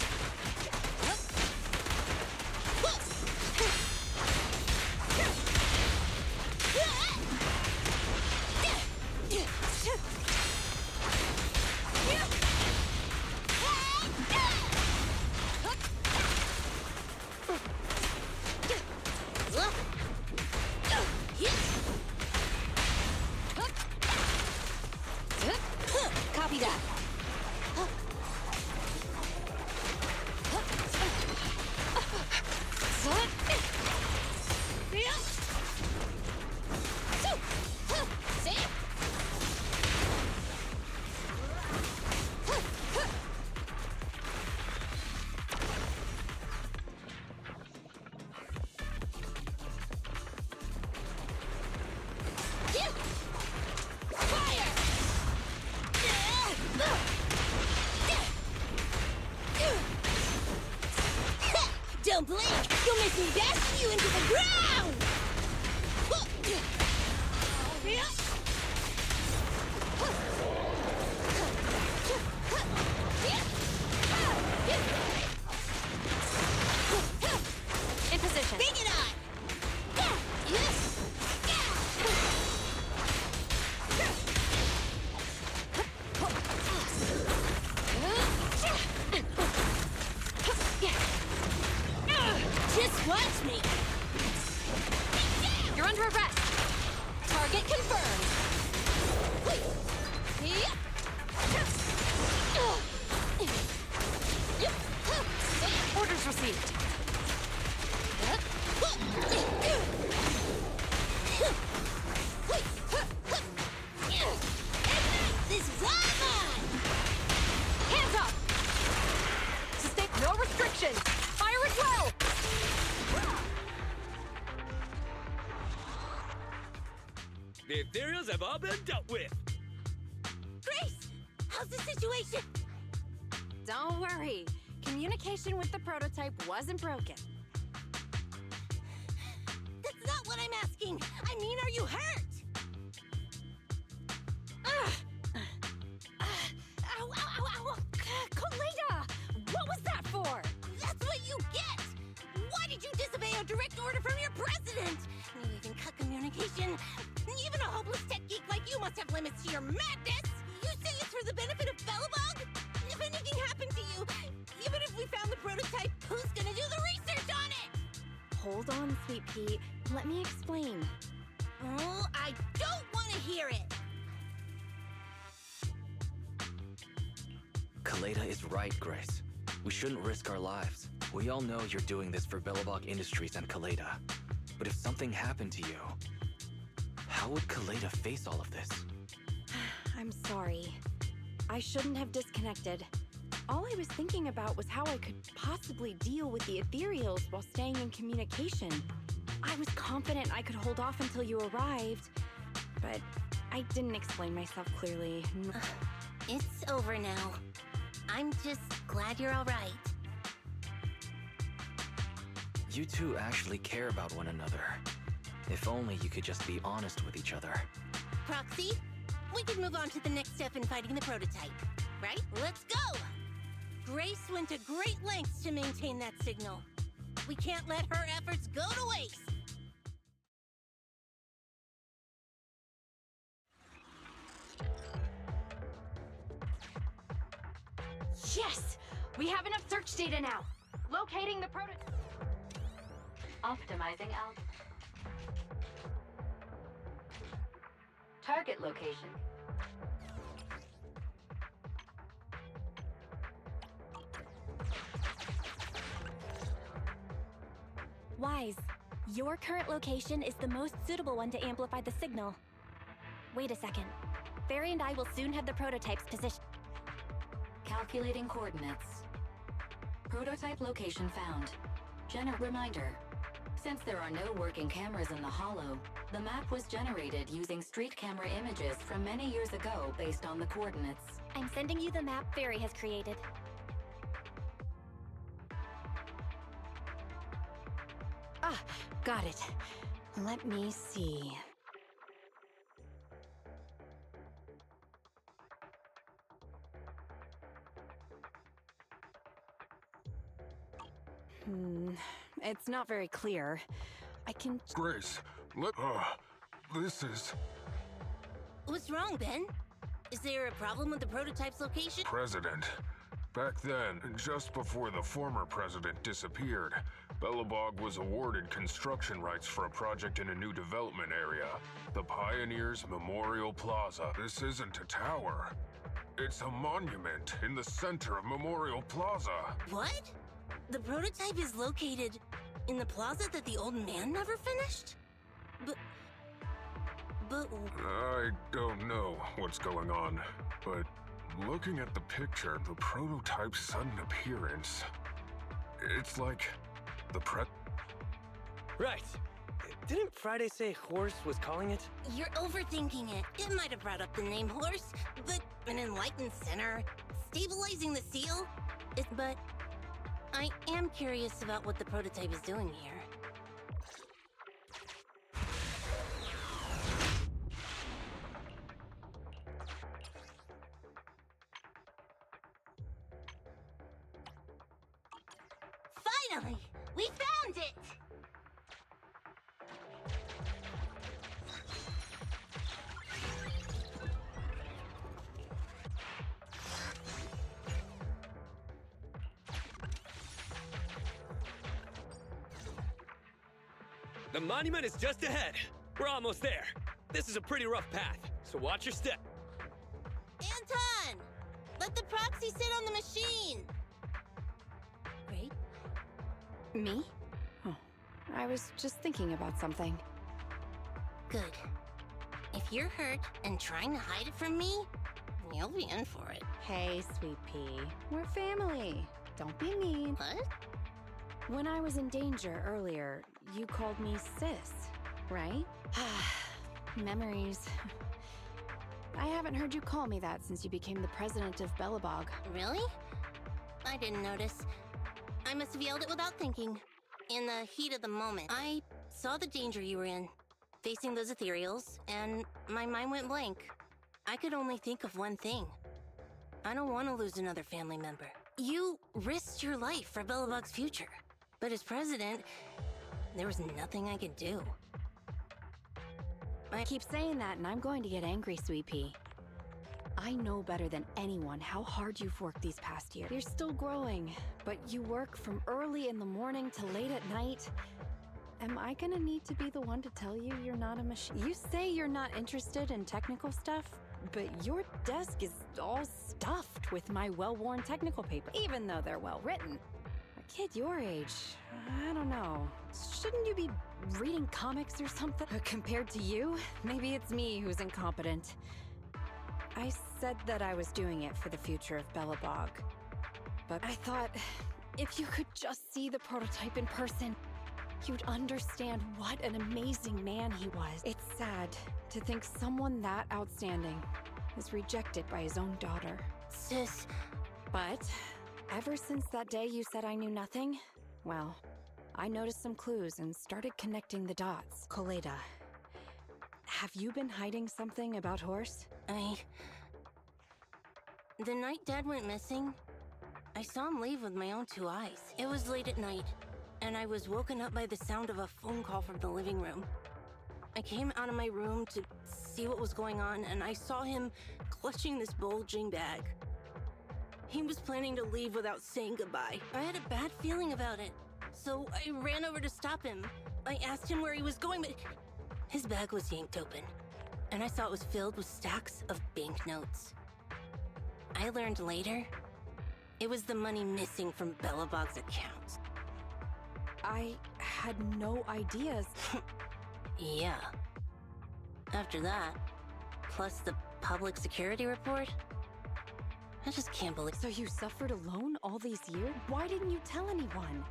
Copy that. Don't blink! You'll make me dash you into the ground! In position. Bring it on! Just watch me! You're under arrest. Target confirmed! Orders received. This is all mine! Hands up! Sustain no restrictions! Fire as well! The Ethereals have all been dealt with. Grace! How's the situation? Don't worry. Communication with the prototype wasn't broken. That's not what I'm asking! I mean, are you hurt? Ow, ow, ow, ow! Koleda! What was that for? That's what you get! Why did you disobey a direct order from your president? You even cut communication? Even a hopeless tech geek like you must have limits to your madness! You say it's for the benefit of Belobog? If anything happened to you, even if we found the prototype, who's gonna do the research on it? Hold on, Sweet Pea. Let me explain. Oh, I don't want to hear it! Koleda is right, Grace. We shouldn't risk our lives. We all know you're doing this for Belobog Industries and Koleda. But if something happened to you, how would Koleda face all of this? I'm sorry. I shouldn't have disconnected. All I was thinking about was how I could possibly deal with the Ethereals while staying in communication. I was confident I could hold off until you arrived, but I didn't explain myself clearly. It's over now. I'm just glad you're all right. You two actually care about one another. If only you could just be honest with each other. Proxy, we can move on to the next step in fighting the prototype, right? Let's go! Grace went to great lengths to maintain that signal. We can't let her efforts go to waste. Yes! We have enough search data now. Locating the prototype. Optimizing out. Target location. Wise, your current location is the most suitable one to amplify the signal. Wait a second. Barry and I will soon have the prototype's position. Calculating coordinates. Prototype location found. Reminder. Since there are no working cameras in the Hollow, the map was generated using street camera images from many years ago based on the coordinates. I'm sending you the map Barry has created. Ah, got it. Let me see. It's not very clear. I can... Grace, this is... What's wrong, Ben? Is there a problem with the prototype's location? President. Back then, just before the former president disappeared, Belobog was awarded construction rights for a project in a new development area, the Pioneers Memorial Plaza. This isn't a tower. It's a monument in the center of Memorial Plaza. What? The prototype is located in the plaza that the old man never finished? But... I don't know what's going on, but looking at the picture, the prototype's sudden appearance, it's like the Right. Didn't Friday say Horse was calling it? You're overthinking it. It might have brought up the name Horse, but an enlightened center, stabilizing the seal, but I am curious about what the prototype is doing here. Finally! We found it! The monument is just ahead. We're almost there. This is a pretty rough path, so watch your step. Anton! Let the proxy sit on the machine! Great. Me? Oh, I was just thinking about something. Good. If you're hurt and trying to hide it from me, you'll be in for it. Hey, Sweet Pea. We're family. Don't be mean. What? When I was in danger earlier, you called me sis, right? Memories. I haven't heard you call me that since you became the president of Belobog. Really? I didn't notice. I must have yelled it without thinking. In the heat of the moment, I saw the danger you were in, facing those Ethereals, and my mind went blank. I could only think of one thing. I don't want to lose another family member. You risked your life for Belobog's future. But as president, there was nothing I could do. I keep saying that, and I'm going to get angry, Sweet Pea. I know better than anyone how hard you've worked these past years. You're still growing, but you work from early in the morning to late at night. Am I gonna need to be the one to tell you you're not a machine? You say you're not interested in technical stuff, but your desk is all stuffed with my well-worn technical paper, even though they're well-written. A kid your age, I don't know. Shouldn't you be reading comics or something? Compared to you, maybe it's me who's incompetent. I said that I was doing it for the future of Belobog. But I thought, if you could just see the prototype in person, you'd understand what an amazing man he was. It's sad to think someone that outstanding is rejected by his own daughter. Sis. But ever since that day you said I knew nothing, well, I noticed some clues and started connecting the dots. Koleda, have you been hiding something about Horse? The night Dad went missing, I saw him leave with my own 2 eyes. It was late at night, and I was woken up by the sound of a phone call from the living room. I came out of my room to see what was going on, and I saw him clutching this bulging bag. He was planning to leave without saying goodbye. I had a bad feeling about it, so I ran over to stop him. I asked him where he was going, but his bag was yanked open, and I saw it was filled with stacks of banknotes. I learned later, it was the money missing from Belobog's accounts. I had no ideas. Yeah. After that, plus the public security report, I just can't believe— So you suffered alone all these years? Why didn't you tell anyone?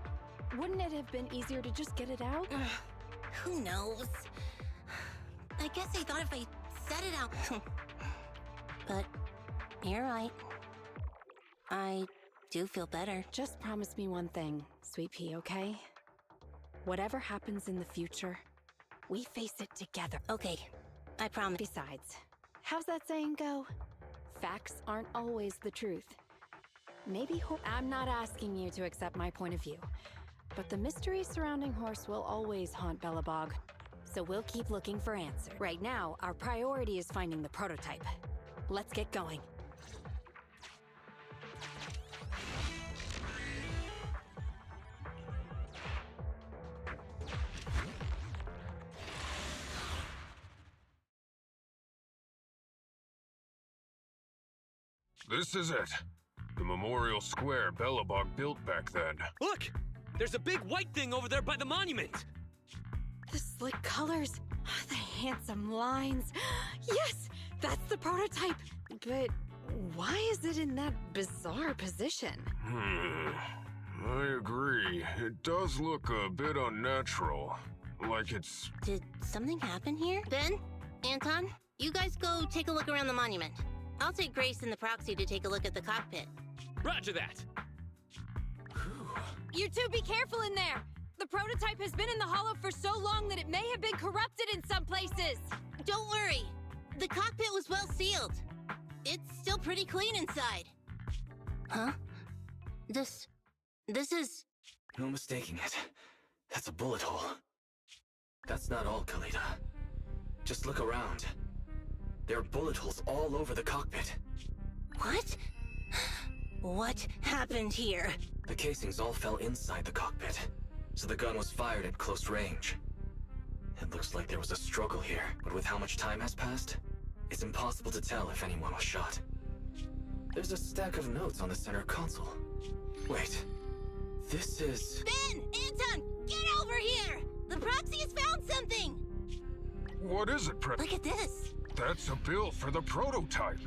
Wouldn't it have been easier to just get it out? Who knows? I guess I thought if I said it out— But you're right. I do feel better. Just promise me one thing, Sweet Pea, okay? Whatever happens in the future, we face it together. Okay, I promise. Besides, how's that saying go? Facts aren't always the truth. Maybe I'm not asking you to accept my point of view, but the mystery surrounding Horse will always haunt Belobog, so we'll keep looking for answers. Right now, our priority is finding the prototype. Let's get going. This is it. The memorial square Belobog built back then. Look! There's a big white thing over there by the monument! The slick colors, the handsome lines. Yes! That's the prototype! But why is it in that bizarre position? I agree. It does look a bit unnatural. Like it's... Did something happen here? Ben? Anton? You guys go take a look around the monument. I'll take Grace and the proxy to take a look at the cockpit. Roger that! You two be careful in there! The prototype has been in the hollow for so long that it may have been corrupted in some places! Don't worry. The cockpit was well sealed. It's still pretty clean inside. Huh? This is... No mistaking it. That's a bullet hole. That's not all, Koleda. Just look around. There are bullet holes all over the cockpit. What? What happened here? The casings all fell inside the cockpit, so the gun was fired at close range. It looks like there was a struggle here, but with how much time has passed, it's impossible to tell if anyone was shot. There's a stack of notes on the center console. Wait, this is... Ben! Anton! Get over here! The proxy has found something! What is it, Look at this! That's a bill for the prototype.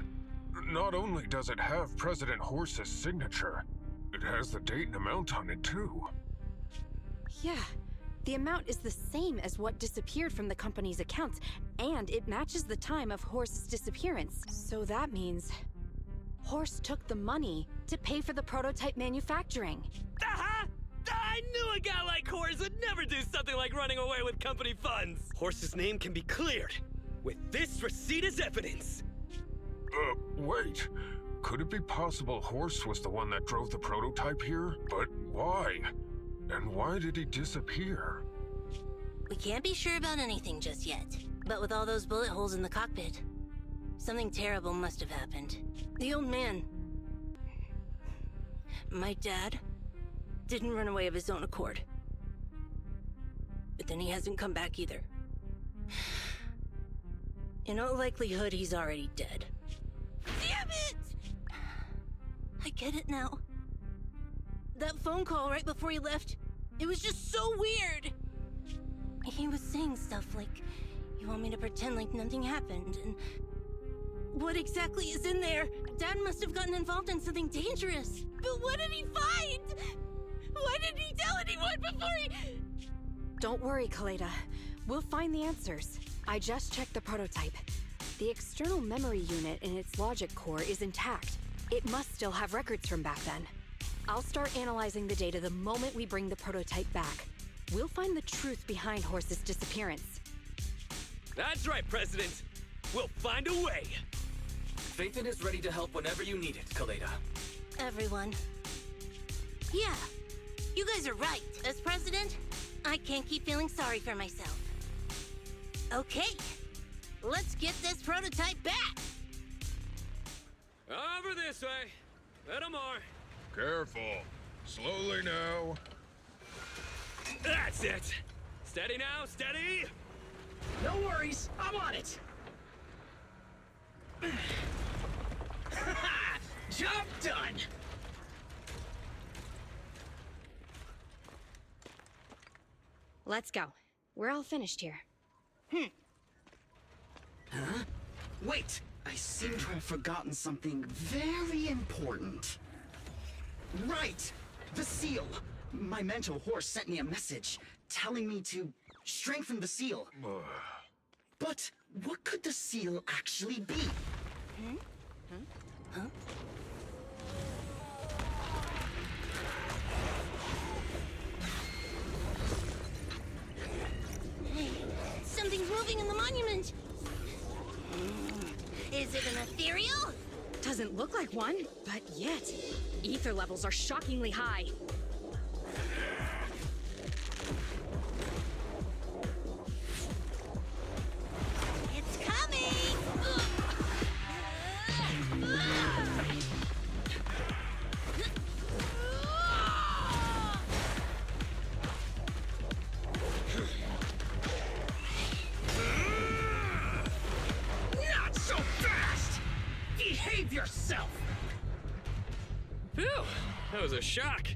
Not only does it have President Horse's signature, it has the date and amount on it, too. Yeah, the amount is the same as what disappeared from the company's accounts, and it matches the time of Horse's disappearance. So that means... Horse took the money to pay for the prototype manufacturing. Aha! I knew a guy like Horse would never do something like running away with company funds! Horse's name can be cleared, with this receipt as evidence. Wait. Could it be possible Horse was the one that drove the prototype here? But why? And why did he disappear? We can't be sure about anything just yet. But with all those bullet holes in the cockpit, something terrible must have happened. The old man... My dad didn't run away of his own accord. But then he hasn't come back either. In all likelihood, he's already dead. Damn it! I get it now. That phone call right before he left, it was just so weird. He was saying stuff like, you want me to pretend like nothing happened, and... What exactly is in there? Dad must have gotten involved in something dangerous. But what did he find? Why didn't he tell anyone before he... Don't worry, Koleda. We'll find the answers. I just checked the prototype. The external memory unit in its logic core is intact. It must still have records from back then. I'll start analyzing the data the moment we bring the prototype back. We'll find the truth behind Horse's disappearance. That's right, President. We'll find a way. Phaethon is ready to help whenever you need it, Koleda. Everyone. Yeah, you guys are right. As president, I can't keep feeling sorry for myself. Okay, let's get this prototype back. Over this way. Little more. Careful. Slowly now. That's it. Steady now, steady. No worries, I'm on it. Job done! Let's go. We're all finished here. Huh? Wait! I seem to have forgotten something very important. Right! The seal! My mentor Horse sent me a message telling me to strengthen the seal. But what could the seal actually be? Huh? Hey, something's moving in the monument. Is it an Ethereal? Doesn't look like one, but yet. Ether levels are shockingly high. It's coming! Not so fast! Behave yourself! Phew, that was a shock.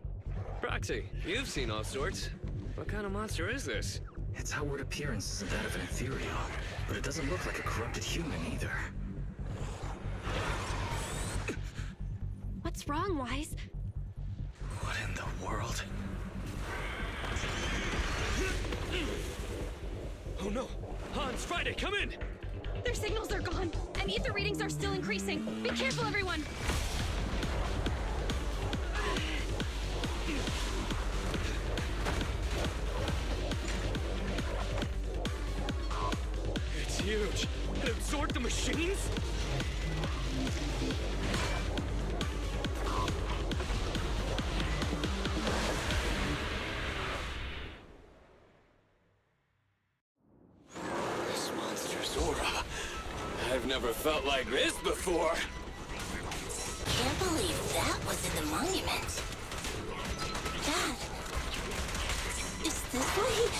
Proxy, you've seen all sorts. What kind of monster is this? Its outward appearance isn't that of an Ethereal, but it doesn't look like a corrupted human either. What's wrong, Wise? What in the world? Oh no! Hans, Friday, come in! Their signals are gone, and ether readings are still increasing. Be careful, everyone! huge. It absorbed the machines? This monster's aura. I've never felt like this before. Can't believe that was in the monument. Dad, is this what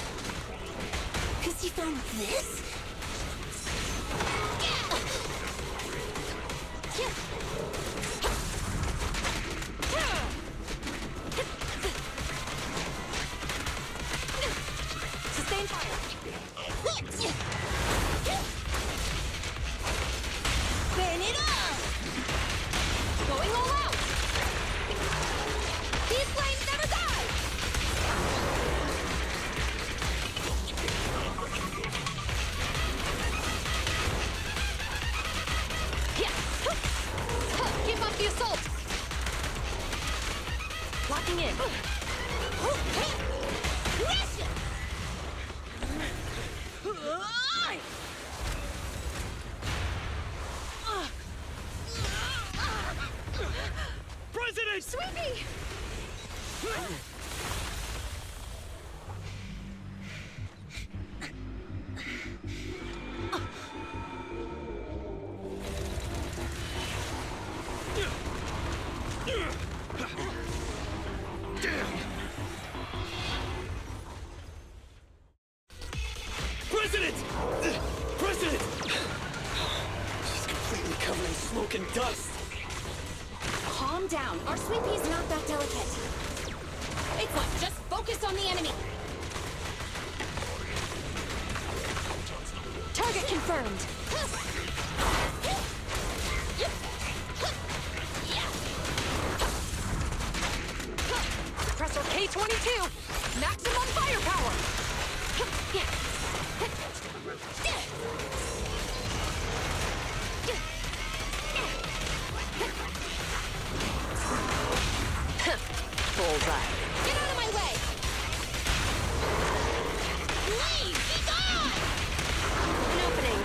Because he found this? Sustain fire. Burn it up! Going all out. These flames never die. Keep up the assault! Locking in. President! Sweepy! President! President! She's completely covered in smoke and dust. Calm down. Our sweepy's not that delicate. It's not. Just focus on the enemy. Target confirmed. Suppressor K-22. Maximum firepower. Bullseye. Get out of my way! Please, be gone! An opening.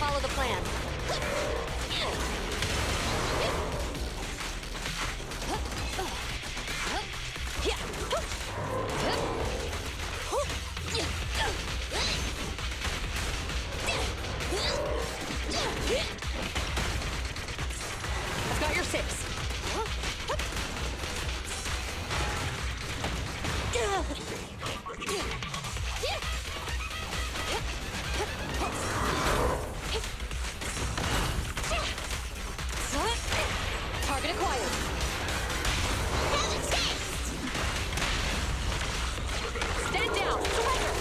Follow the plan. I've got your six. Target acquired. Stand down. Surrender.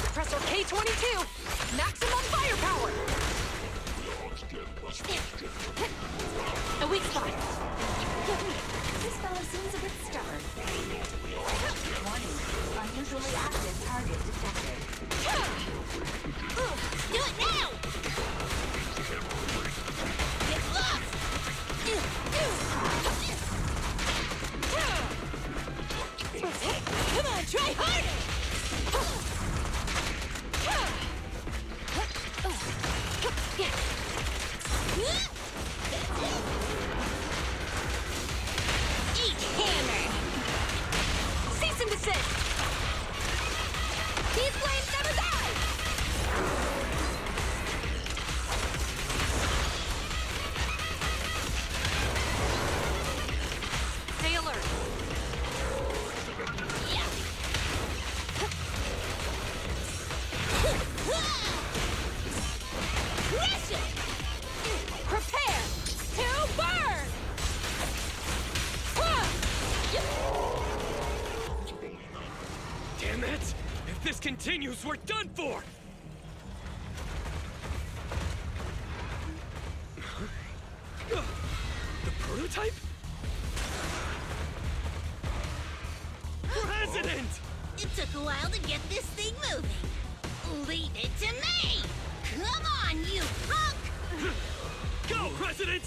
Suppressor K-22. Maximum firepower. A weak spot. This fellow seems a bit stubborn. Warning. Unusually active target detected. Do it now! Get lost! Come on, try harder! Eat hammer! Cease and desist! These flames never die! Stay alert. Prepare to burn! Damn it! If this continues, we're done for! The prototype? President! It took a while to get this thing moving. Leave it to me! Come on, you punk! Go, President!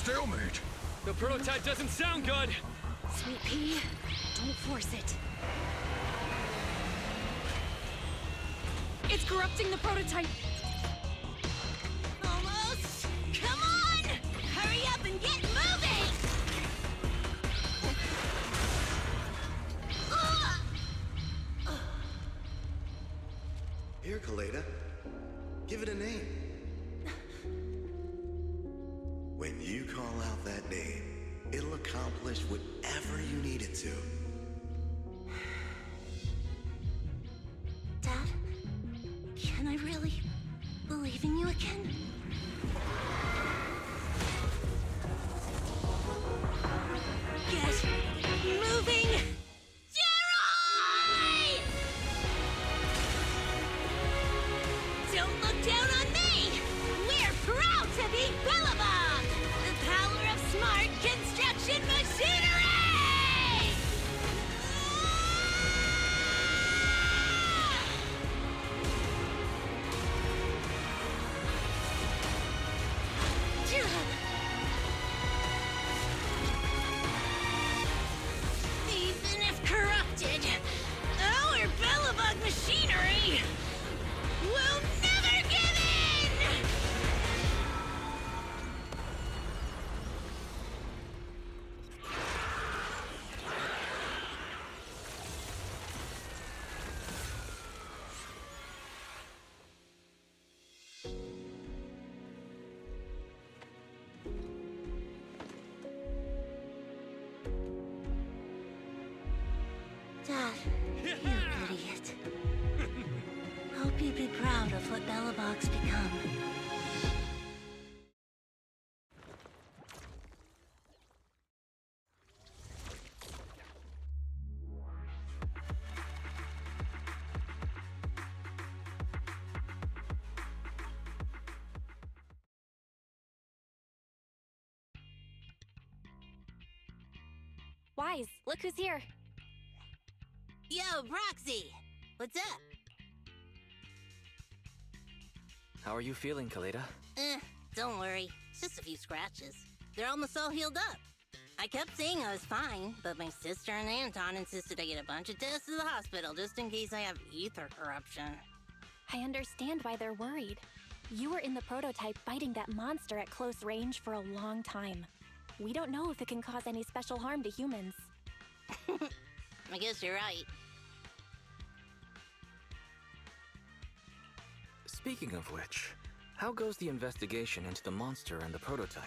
stalemate. The prototype doesn't sound good. Sweet pea, don't force it. It's corrupting the prototype. Almost! Come on! Hurry up and get moving! Here, Koleda. Give it a name. When you call out that name, it'll accomplish whatever you need it to. Dad, can I really believe in you again? Get moving! Jerry! Don't look down on me! We're proud to be Belobog! The power of smart construction machinery! Even if corrupted, our Belobog machinery will never give in! Dad, you idiot. Hope you'd be proud of what Belobog's become. Wise, look who's here. Yo, Proxy! What's up? How are you feeling, Koleda? Don't worry. It's just a few scratches. They're almost all healed up. I kept saying I was fine, but my sister and Anton insisted I get a bunch of tests to the hospital just in case I have ether corruption. I understand why they're worried. You were in the prototype fighting that monster at close range for a long time. We don't know if it can cause any special harm to humans. I guess you're right. Speaking of which, how goes the investigation into the monster and the prototype?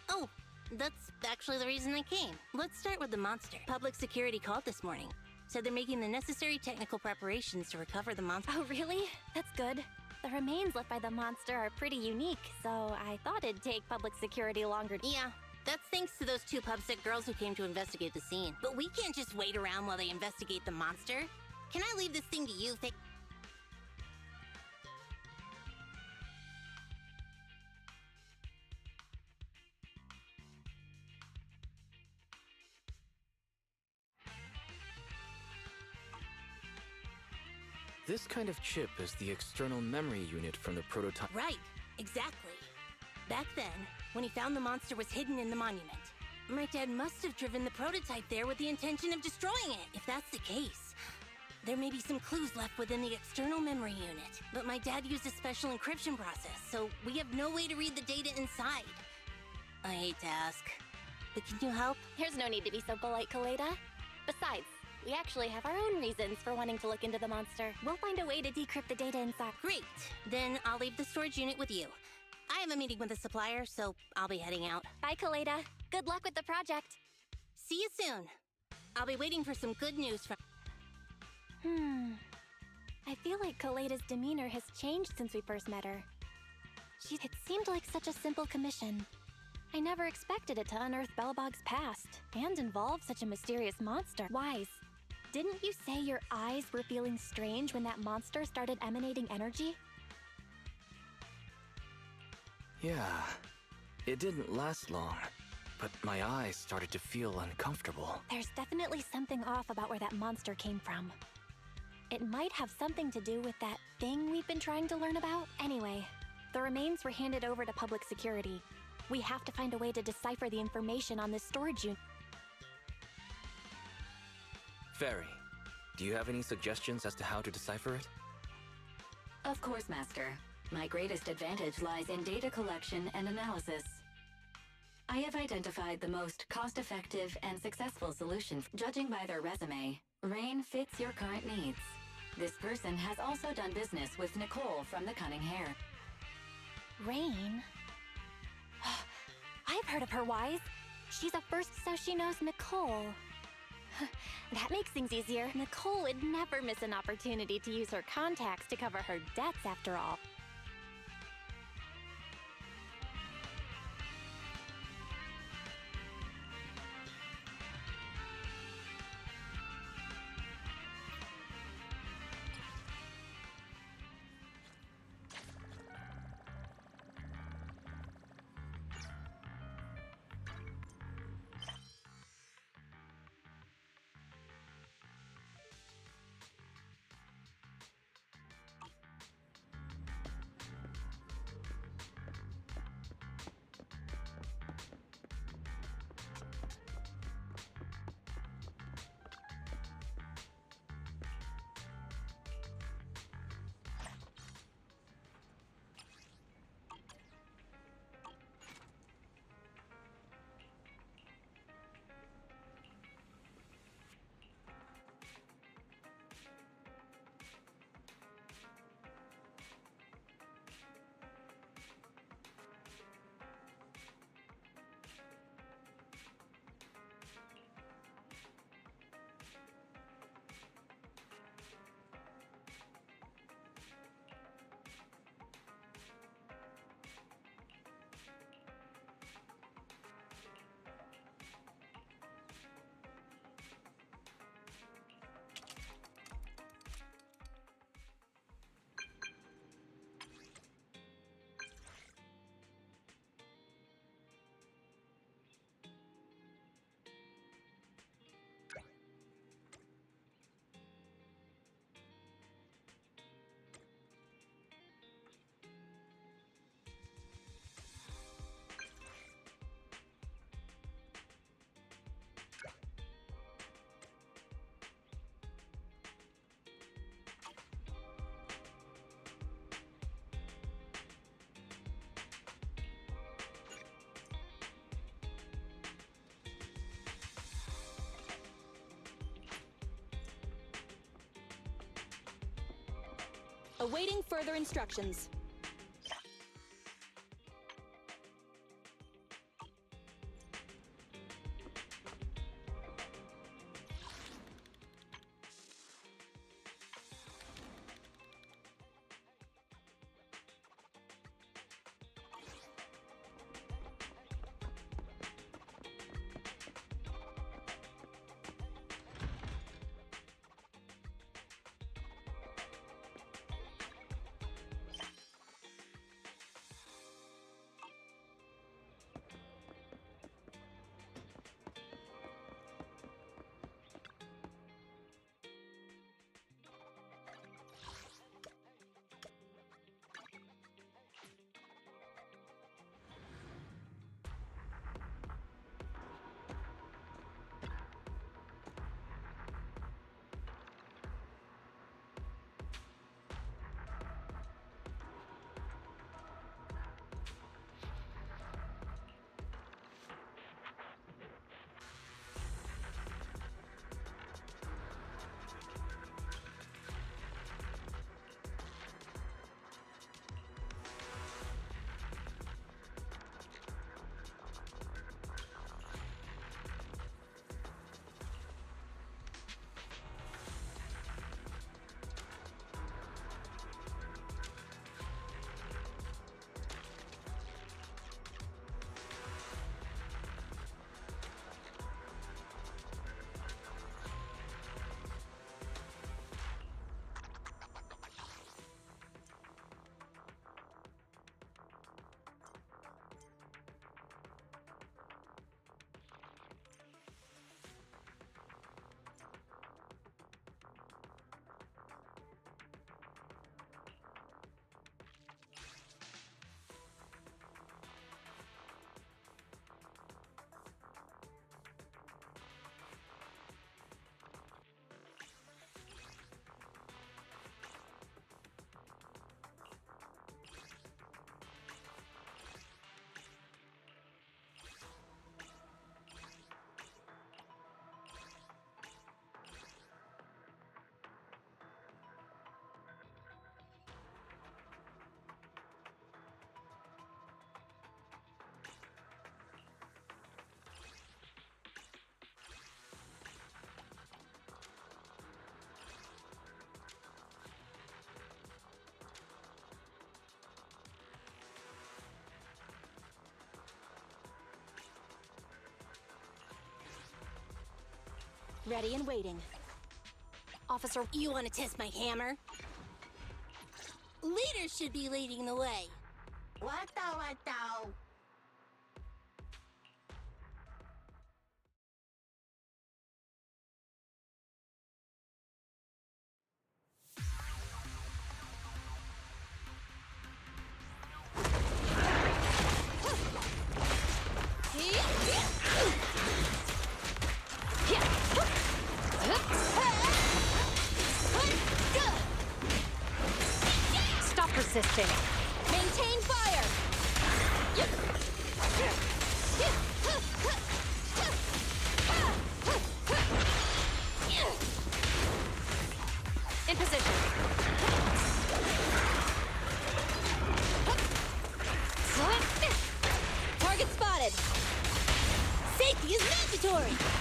Oh, that's actually the reason I came. Let's start with the monster. Public security called this morning. Said they're making the necessary technical preparations to recover the monster. Oh, really? That's good. The remains left by the monster are pretty unique, so I thought it'd take public security longer. Yeah, that's thanks to those two pubsec girls who came to investigate the scene. But we can't just wait around while they investigate the monster. Can I leave this thing to you, This kind of chip is the external memory unit from the prototype. Right, exactly. Back then, when he found the monster was hidden in the monument, my dad must have driven the prototype there with the intention of destroying it. If that's the case, there may be some clues left within the external memory unit. But my dad used a special encryption process, so we have no way to read the data inside. I hate to ask, but can you help? There's no need to be so polite, Koleda. Besides, we actually have our own reasons for wanting to look into the monster. We'll find a way to decrypt the data inside. Great. Then I'll leave the storage unit with you. I have a meeting with a supplier, so I'll be heading out. Bye, Koleda. Good luck with the project. See you soon. I'll be waiting for some good news from... I feel like Koleda's demeanor has changed since we first met her. It seemed like such a simple commission. I never expected it to unearth Belobog's past and involve such a mysterious monster. Wise, didn't you say your eyes were feeling strange when that monster started emanating energy? Yeah, it didn't last long, but my eyes started to feel uncomfortable. There's definitely something off about where that monster came from. It might have something to do with that thing we've been trying to learn about. Anyway, the remains were handed over to public security. We have to find a way to decipher the information on this storage unit. Fairy, do you have any suggestions as to how to decipher it? Of course, Master. My greatest advantage lies in data collection and analysis. I have identified the most cost-effective and successful solution. Judging by their resume, Rain fits your current needs. This person has also done business with Nicole from the Cunning Hair. Rain? I've heard of her, Wise. She's a first, so she knows Nicole. That makes things easier. Nicole would never miss an opportunity to use her contacts to cover her debts, after all. Awaiting further instructions. Ready and waiting. Officer, You want to test my hammer? Leader should be leading the way. What the? stop persisting. Maintain fire! In position. Target spotted. Safety is mandatory!